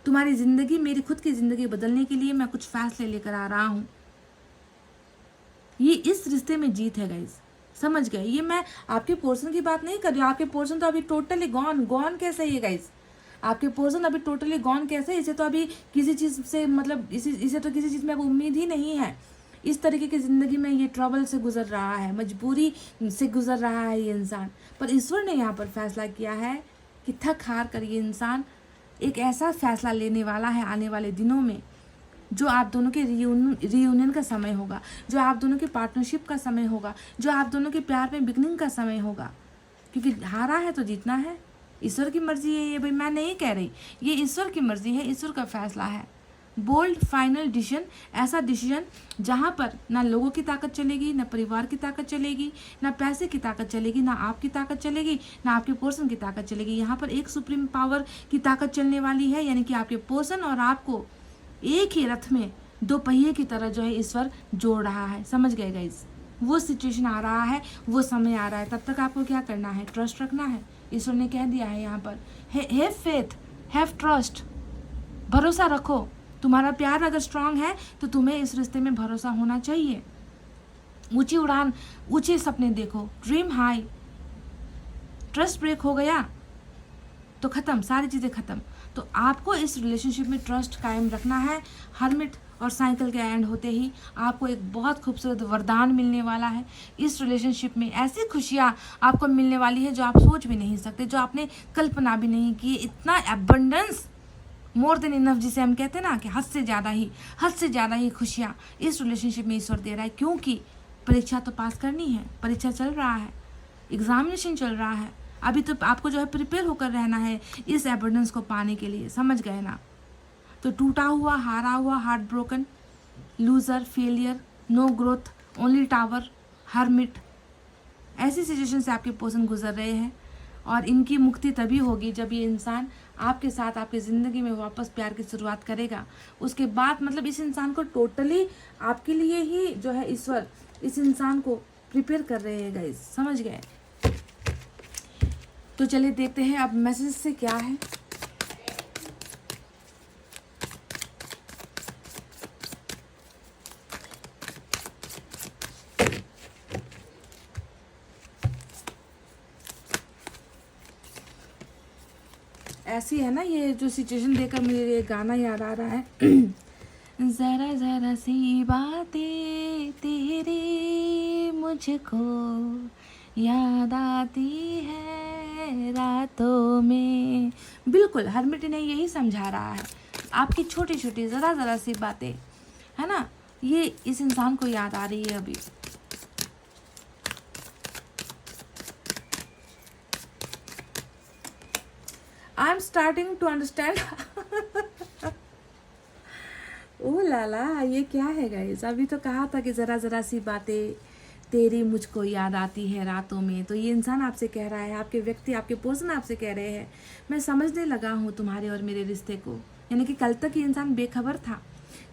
तुम्हारी ज़िंदगी, मेरी खुद की ज़िंदगी बदलने के लिए मैं कुछ फैसले लेकर आ रहा हूँ। ये इस रिश्ते में जीत है गाइस, समझ गए? ये मैं आपके पोर्शन की बात नहीं कर रही हूँ। आपके पोर्शन तो अभी टोटली गॉन कैसे है गाइस? आपके पोर्शन अभी टोटली गॉन कैसे? इसे तो अभी किसी चीज़ से, मतलब इसे तो किसी चीज़ में उम्मीद ही नहीं है। इस तरीके की ज़िंदगी में ये ट्रबल से गुजर रहा है, मजबूरी से गुजर रहा है ये इंसान। पर ईश्वर ने यहाँ पर फैसला किया है कि थक हार कर ये इंसान एक ऐसा फैसला लेने वाला है आने वाले दिनों में, जो आप दोनों के रियूनियन का समय होगा, जो आप दोनों के पार्टनरशिप का समय होगा, जो आप दोनों के प्यार में बिगनिंग का समय होगा। क्योंकि हारा है तो जीतना है, ईश्वर की मर्जी है ये भाई, मैं नहीं कह रही, ये ईश्वर की मर्जी है, ईश्वर का फैसला है। बोल्ड फाइनल डिसीजन, ऐसा डिसीजन जहाँ पर ना लोगों की ताकत चलेगी, ना परिवार की ताकत चलेगी, ना पैसे की ताकत चलेगी, ना आपकी ताकत चलेगी, ना आपके पोर्शन की ताकत चलेगी। यहाँ पर एक सुप्रीम पावर की ताकत चलने वाली है, यानी कि आपके पोर्शन और आपको एक ही रथ में दो पहिए की तरह जो है ईश्वर जोड़ रहा है। समझ गए गाइस? वो सिचुएशन आ रहा है, वो समय आ रहा है, तब तक आपको क्या करना है? ट्रस्ट रखना है। ईश्वर ने कह दिया है यहाँ पर, हैव फेथ, हैव ट्रस्ट, भरोसा रखो। तुम्हारा प्यार अगर स्ट्रांग है तो तुम्हें इस रिश्ते में भरोसा होना चाहिए। ऊंची उड़ान, ऊंचे सपने देखो, ड्रीम हाई। ट्रस्ट ब्रेक हो गया तो ख़त्म, सारी चीज़ें ख़त्म। तो आपको इस रिलेशनशिप में ट्रस्ट कायम रखना है। हर्मिट और साइकिल के एंड होते ही आपको एक बहुत खूबसूरत वरदान मिलने वाला है। इस रिलेशनशिप में ऐसी खुशियाँ आपको मिलने वाली है जो आप सोच भी नहीं सकते, जो आपने कल्पना भी नहीं की। इतना एबंडेंस, मोर देन इनफ, जिसे हम कहते हैं ना कि हद से ज़्यादा ही खुशियाँ इस रिलेशनशिप में ईश्वर दे रहा है। क्योंकि परीक्षा तो पास करनी है, परीक्षा चल रहा है, एग्जामिनेशन चल रहा है, अभी तो आपको जो है प्रिपेयर होकर रहना है इस एबंडेंस को पाने के लिए। समझ गए ना? तो टूटा हुआ, हारा हुआ, heart broken, loser, failure, no growth, only tower, hermit, ऐसी सिचुएशन से आपके पोर्शन गुजर रहे हैं। और इनकी मुक्ति तभी होगी जब ये इंसान आपके साथ आपकी ज़िंदगी में वापस प्यार की शुरुआत करेगा। उसके बाद मतलब इस इंसान को टोटली आपके लिए ही जो है ईश्वर इस इंसान को प्रिपेयर कर रहे हैं गाइस। समझ गए? तो चलिए देखते हैं अब मैसेज से क्या है। ऐसी है ना, ये जो सिचुएशन देखकर मुझे ये गाना याद आ रहा है जरा जरा सी बातें तेरी मुझको याद आती है रातों में। बिल्कुल हरमिट ने यही समझा रहा है, आपकी छोटी छोटी ज़रा ज़रा सी बातें है ना, ये इस इंसान को याद आ रही है अभी। I am starting to understand. Oh la la, ये क्या है गाइस? अभी तो कहा था कि ज़रा ज़रा सी बातें तेरी मुझको याद आती है रातों में, तो ये इंसान आपसे कह रहा है, आपके व्यक्ति, आपके पर्सन आपसे कह रहे हैं मैं समझने लगा हूँ तुम्हारे और मेरे रिश्ते को। यानी कि कल तक ये इंसान बेखबर था,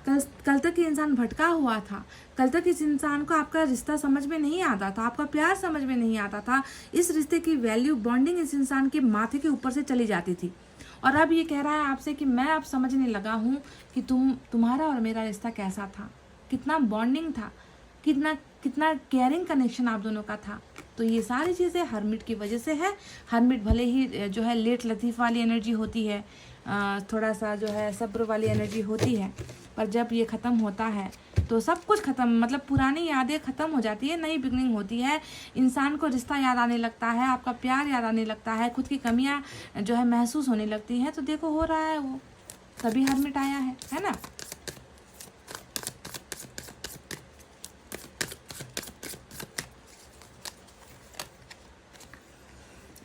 कल तक ये इंसान भटका हुआ था, कल तक इस इंसान को आपका रिश्ता समझ में नहीं आता था, आपका प्यार समझ में नहीं आता था, इस रिश्ते की वैल्यू बॉन्डिंग इस इंसान के माथे के ऊपर से चली जाती थी। और अब ये कह रहा है आपसे कि मैं अब समझने लगा हूँ कि तुम्हारा और मेरा रिश्ता कैसा था, कितना बॉन्डिंग था, कितना कितना केयरिंग कनेक्शन आप दोनों का था। तो ये सारी चीज़ें हरमिट की वजह से है। हरमिट भले ही जो है लेट लतीफ़ वाली एनर्जी होती है, थोड़ा सा जो है सब्र वाली एनर्जी होती है, पर जब ये ख़त्म होता है तो सब कुछ ख़त्म, मतलब पुरानी यादें ख़त्म हो जाती है, नई बिगनिंग होती है। इंसान को रिश्ता याद आने लगता है, आपका प्यार याद आने लगता है, खुद की कमियां जो है महसूस होने लगती हैं। तो देखो हो रहा है वो, तभी हरमिट आया है ना।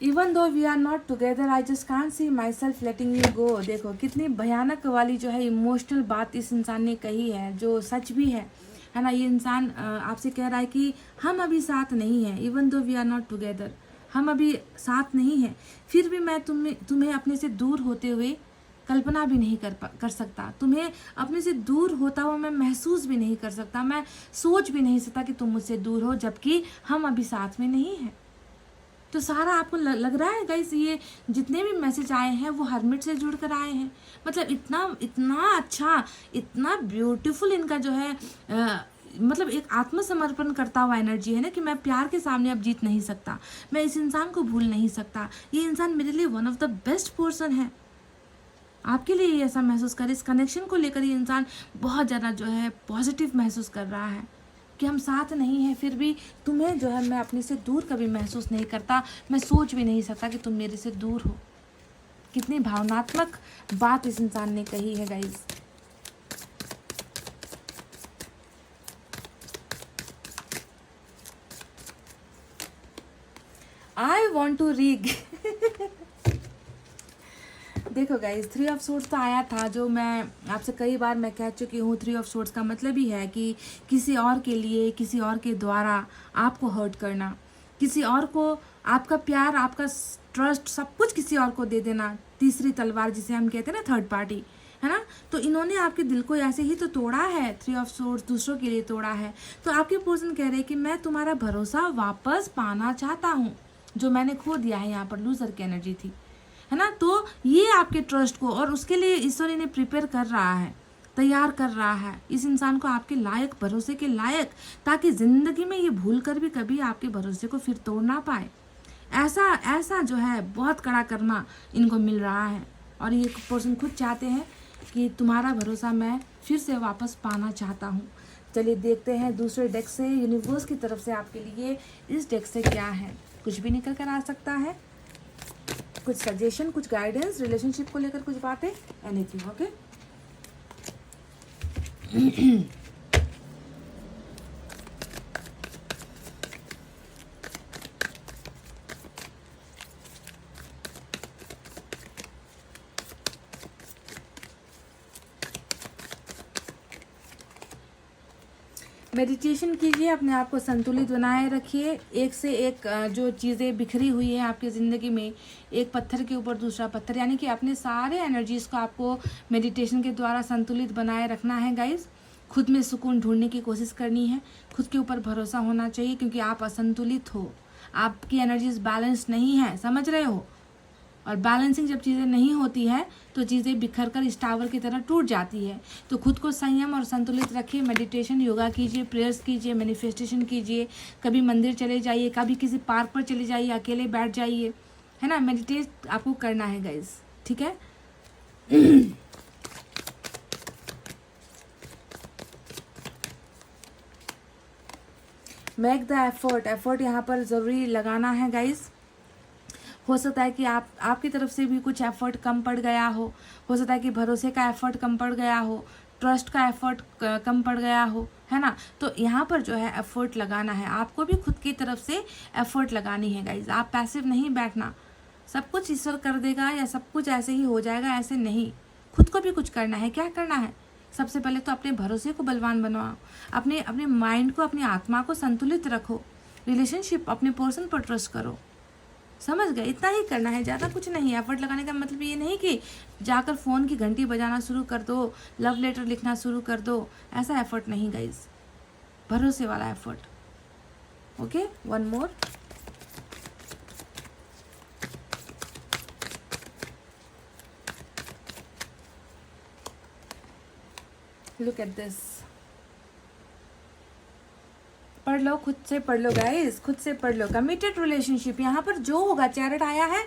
Even though we are not together I just can't see myself letting you go. देखो कितनी भयानक वाली जो है इमोशनल बात इस इंसान ने कही है, जो सच भी है ना। ये इंसान आपसे कह रहा है कि हम अभी साथ नहीं हैं, even though we are not together, हम अभी साथ नहीं हैं, फिर भी मैं तुम्हें अपने से दूर होते हुए कल्पना भी नहीं कर सकता, तुम्हें अपने से दूर होता हुआ मैं महसूस भी नहीं कर सकता, मैं सोच भी नहीं सकता कि तुम मुझसे दूर हो, जबकि हम अभी साथ में नहीं हैं। तो सारा आपको लग रहा है गाइस, ये जितने भी मैसेज आए हैं वो हरमिट से जुड़ कर आए हैं। मतलब इतना इतना अच्छा, इतना ब्यूटीफुल इनका जो है मतलब एक आत्मसमर्पण करता हुआ एनर्जी है ना, कि मैं प्यार के सामने अब जीत नहीं सकता, मैं इस इंसान को भूल नहीं सकता, ये इंसान मेरे लिए one of the best person है। आपके लिए ये ऐसा महसूस करे, इस कनेक्शन को लेकर ये इंसान बहुत ज़्यादा जो है पॉजिटिव महसूस कर रहा है कि हम साथ नहीं हैं, फिर भी तुम्हें जो है मैं अपने से दूर कभी महसूस नहीं करता, मैं सोच भी नहीं सकता कि तुम मेरे से दूर हो। कितनी भावनात्मक बात इस इंसान ने कही है guys. I want to rig. देखो गाइज, 3 ऑफ सोर्ड्स तो आया था, जो मैं आपसे कई बार मैं कह चुकी हूँ। 3 ऑफ सोर्ड्स का मतलब ही है कि किसी और के लिए, किसी और के द्वारा आपको हर्ट करना, किसी और को आपका प्यार, आपका ट्रस्ट, सब कुछ किसी और को दे देना। तीसरी तलवार जिसे हम कहते हैं ना, थर्ड पार्टी, है ना। तो इन्होंने आपके दिल को ऐसे ही तो तोड़ा है, 3 ऑफ सोर्ड्स दूसरों के लिए तोड़ा है। तो आपके पर्सन कह रहे हैं कि मैं तुम्हारा भरोसा वापस पाना चाहता हूँ, जो मैंने खो दिया है। यहाँ पर लूजर की एनर्जी थी, है ना। तो ये आपके ट्रस्ट को, और उसके लिए ईश्वर इन्हें प्रिपेयर कर रहा है, तैयार कर रहा है इस इंसान को आपके लायक, भरोसे के लायक, ताकि ज़िंदगी में ये भूल कर भी कभी आपके भरोसे को फिर तोड़ ना पाए। ऐसा जो है बहुत कड़ा करना इनको मिल रहा है। और ये पर्सन खुद चाहते हैं कि तुम्हारा भरोसा मैं फिर से वापस पाना चाहता हूँ। चलिए देखते हैं दूसरे डेक से, यूनिवर्स की तरफ से आपके लिए इस डेक से क्या है। कुछ भी निकल कर आ सकता है, कुछ सजेशन, कुछ गाइडेंस, रिलेशनशिप को लेकर कुछ बातें, एनीथिंग। ओके, मेडिटेशन कीजिए, अपने आप को संतुलित बनाए रखिए। एक से एक जो चीज़ें बिखरी हुई है आपकी ज़िंदगी में, एक पत्थर के ऊपर दूसरा पत्थर, यानी कि अपने सारे एनर्जीज़ को आपको मेडिटेशन के द्वारा संतुलित बनाए रखना है गाइस। खुद में सुकून ढूंढने की कोशिश करनी है, खुद के ऊपर भरोसा होना चाहिए, क्योंकि आप असंतुलित हो, आपकी एनर्जीज बैलेंस नहीं है, समझ रहे हो। और बैलेंसिंग जब चीज़ें नहीं होती है तो चीज़ें बिखर कर इस टावर की तरह टूट जाती है। तो खुद को संयम और संतुलित रखिए, मेडिटेशन, योगा कीजिए, प्रेयर्स कीजिए, मैनिफेस्टेशन कीजिए, कभी मंदिर चले जाइए, कभी किसी पार्क पर चले जाइए, अकेले बैठ जाइए, है ना। मेडिटेट आपको करना है गाइस, ठीक है। मेक द एफर्ट, एफर्ट यहाँ पर ज़रूरी लगाना है गाइस। हो सकता है कि आपकी तरफ से भी कुछ एफर्ट कम पड़ गया हो सकता है कि भरोसे का एफर्ट कम पड़ गया हो, ट्रस्ट का एफर्ट कम पड़ गया हो, है ना। तो यहाँ पर जो है एफर्ट लगाना है, आपको भी खुद की तरफ से एफर्ट लगानी है गाइज। आप पैसिव नहीं बैठना, सब कुछ ईश्वर कर देगा या सब कुछ ऐसे ही हो जाएगा, ऐसे नहीं। खुद को भी कुछ करना है। क्या करना है? सबसे पहले तो अपने भरोसे को बलवान बनवाओ, अपने माइंड को, अपनी आत्मा को संतुलित रखो, रिलेशनशिप, अपने पर्सन पर ट्रस्ट करो। समझ गए? इतना ही करना है, ज़्यादा कुछ नहीं। एफर्ट लगाने का मतलब ये नहीं कि जाकर फ़ोन की घंटी बजाना शुरू कर दो, लव लेटर लिखना शुरू कर दो, ऐसा एफर्ट नहीं गाइज, भरोसे वाला effort. Okay, one more. Look at this, पढ़ लो, खुद से पढ़ लो गाइस, खुद से पढ़ लो। कमिटेड रिलेशनशिप, यहाँ पर जो होगा, चैरेट आया है,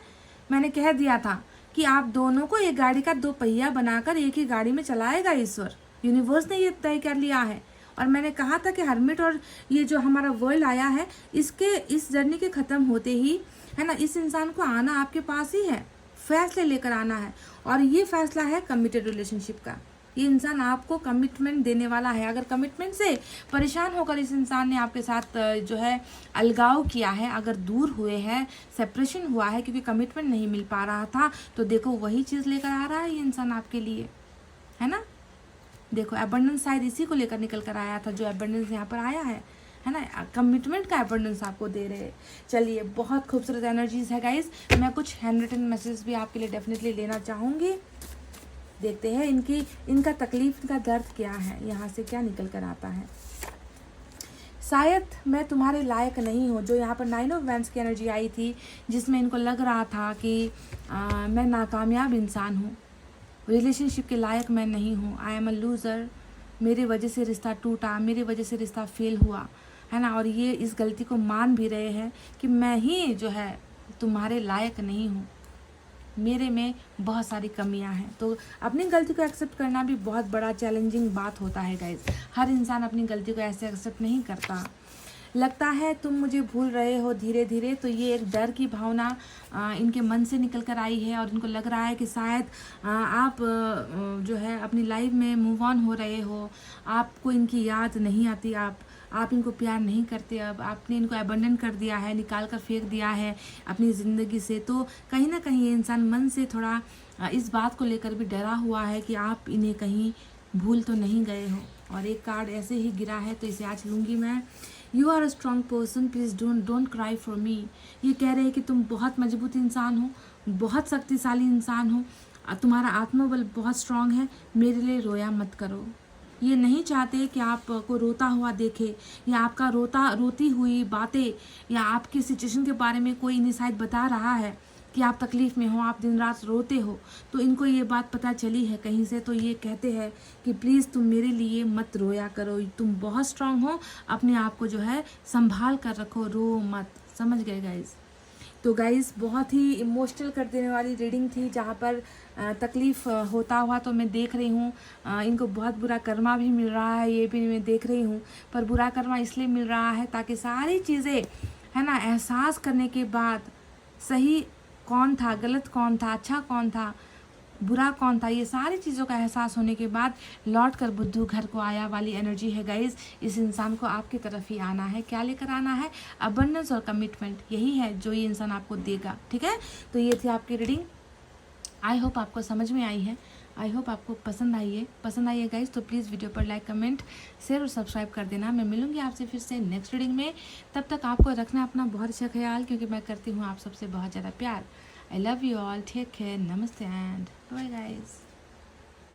मैंने कह दिया था कि आप दोनों को एक गाड़ी का 2 पहिया बनाकर एक ही गाड़ी में चलाएगा ईश्वर। यूनिवर्स ने ये तय कर लिया है। और मैंने कहा था कि हर्मिट और ये जो हमारा वर्ल्ड आया है, इस जर्नी के ख़त्म होते ही, है ना, इस इंसान को आना आपके पास ही है, फैसले लेकर आना है। और ये फैसला है कमिटेड रिलेशनशिप का। ये इंसान आपको कमिटमेंट देने वाला है। अगर कमिटमेंट से परेशान होकर इस इंसान ने आपके साथ जो है अलगाव किया है, अगर दूर हुए हैं, सेपरेशन हुआ है क्योंकि कमिटमेंट नहीं मिल पा रहा था, तो देखो वही चीज़ लेकर आ रहा है ये इंसान आपके लिए, है ना। देखो एबंडेंस शायद इसी को लेकर निकल कर आया था, जो एबंडेंस यहाँ पर आया है ना, कमिटमेंट का एबंडेंस आपको दे रहे हैं। चलिए, बहुत खूबसूरत एनर्जीज है गाइज। मैं कुछ हैंड रिटन मैसेज भी आपके लिए डेफिनेटली लेना चाहूँगी। देखते हैं इनका तकलीफ, इनका दर्द क्या है, यहाँ से क्या निकल कर आता है। शायद मैं तुम्हारे लायक नहीं हूँ, जो यहाँ पर 9 ऑफ वैंड्स की एनर्जी आई थी, जिसमें इनको लग रहा था कि मैं नाकामयाब इंसान हूँ, रिलेशनशिप के लायक मैं नहीं हूँ, आई एम अ लूज़र, मेरी वजह से रिश्ता टूटा, मेरी वजह से रिश्ता फेल हुआ, है ना। और ये इस गलती को मान भी रहे हैं कि मैं ही जो है तुम्हारे लायक नहीं हूँ, मेरे में बहुत सारी कमियां हैं। तो अपनी गलती को एक्सेप्ट करना भी बहुत बड़ा चैलेंजिंग बात होता है गाइज। हर इंसान अपनी गलती को ऐसे एक्सेप्ट नहीं करता। लगता है तुम मुझे भूल रहे हो धीरे धीरे, तो ये एक डर की भावना इनके मन से निकल कर आई है। और इनको लग रहा है कि शायद आप जो है अपनी लाइफ में मूव ऑन हो रहे हो, आपको इनकी याद नहीं आती, आप इनको प्यार नहीं करते, अब आपने इनको अबंडन कर दिया है, निकाल कर फेंक दिया है अपनी ज़िंदगी से। तो कहीं ना कहीं ये इंसान मन से थोड़ा इस बात को लेकर भी डरा हुआ है कि आप इन्हें कहीं भूल तो नहीं गए हो। और एक कार्ड ऐसे ही गिरा है, तो इसे आज लूँगी मैं। You are a strong person, please don't cry for me. ये कह रहे हैं कि तुम बहुत मजबूत इंसान हो, बहुत शक्तिशाली इंसान हो, तुम्हारा आत्मबल बहुत स्ट्रांग है, मेरे लिए रोया मत करो। ये नहीं चाहते कि आपको रोता हुआ देखे, या आपका रोती हुई बातें, या आपकी सिचुएशन के बारे में कोई इन्हें शायद बता रहा है कि आप तकलीफ़ में हो, आप दिन रात रोते हो, तो इनको ये बात पता चली है कहीं से। तो ये कहते हैं कि प्लीज़ तुम मेरे लिए मत रोया करो, तुम बहुत स्ट्रांग हो, अपने आप को जो है संभाल कर रखो, रो मत। समझ गए गाइज़? तो गाइज़, बहुत ही इमोशनल कर देने वाली रीडिंग थी, जहाँ पर तकलीफ़ होता हुआ तो मैं देख रही हूँ इनको बहुत बुरा कर्मा भी मिल रहा है, ये भी मैं देख रही हूँ। पर बुरा कर्मा इसलिए मिल रहा है ताकि सारी चीज़ें, है ना, एहसास करने के बाद सही कौन था, गलत कौन था, अच्छा कौन था, बुरा कौन था, ये सारी चीज़ों का एहसास होने के बाद लौट कर बुद्धू घर को आया वाली एनर्जी है गाइज। इस इंसान को आपकी तरफ ही आना है। क्या लेकर आना है? अबंडेंस और कमिटमेंट, यही है जो ये इंसान आपको देगा। ठीक है, तो ये थी आपकी रीडिंग। आई होप आपको समझ में आई है, आई होप आपको पसंद आई है गाइज। तो प्लीज़ वीडियो पर लाइक, कमेंट, शेयर और सब्सक्राइब कर देना। मैं मिलूंगी आपसे फिर से नेक्स्ट रीडिंग में। तब तक आपको रखना अपना बहुत अच्छा ख्याल, क्योंकि मैं करती हूँ आप सबसे बहुत ज़्यादा प्यार। I love you all. Take care. Namaste and bye guys.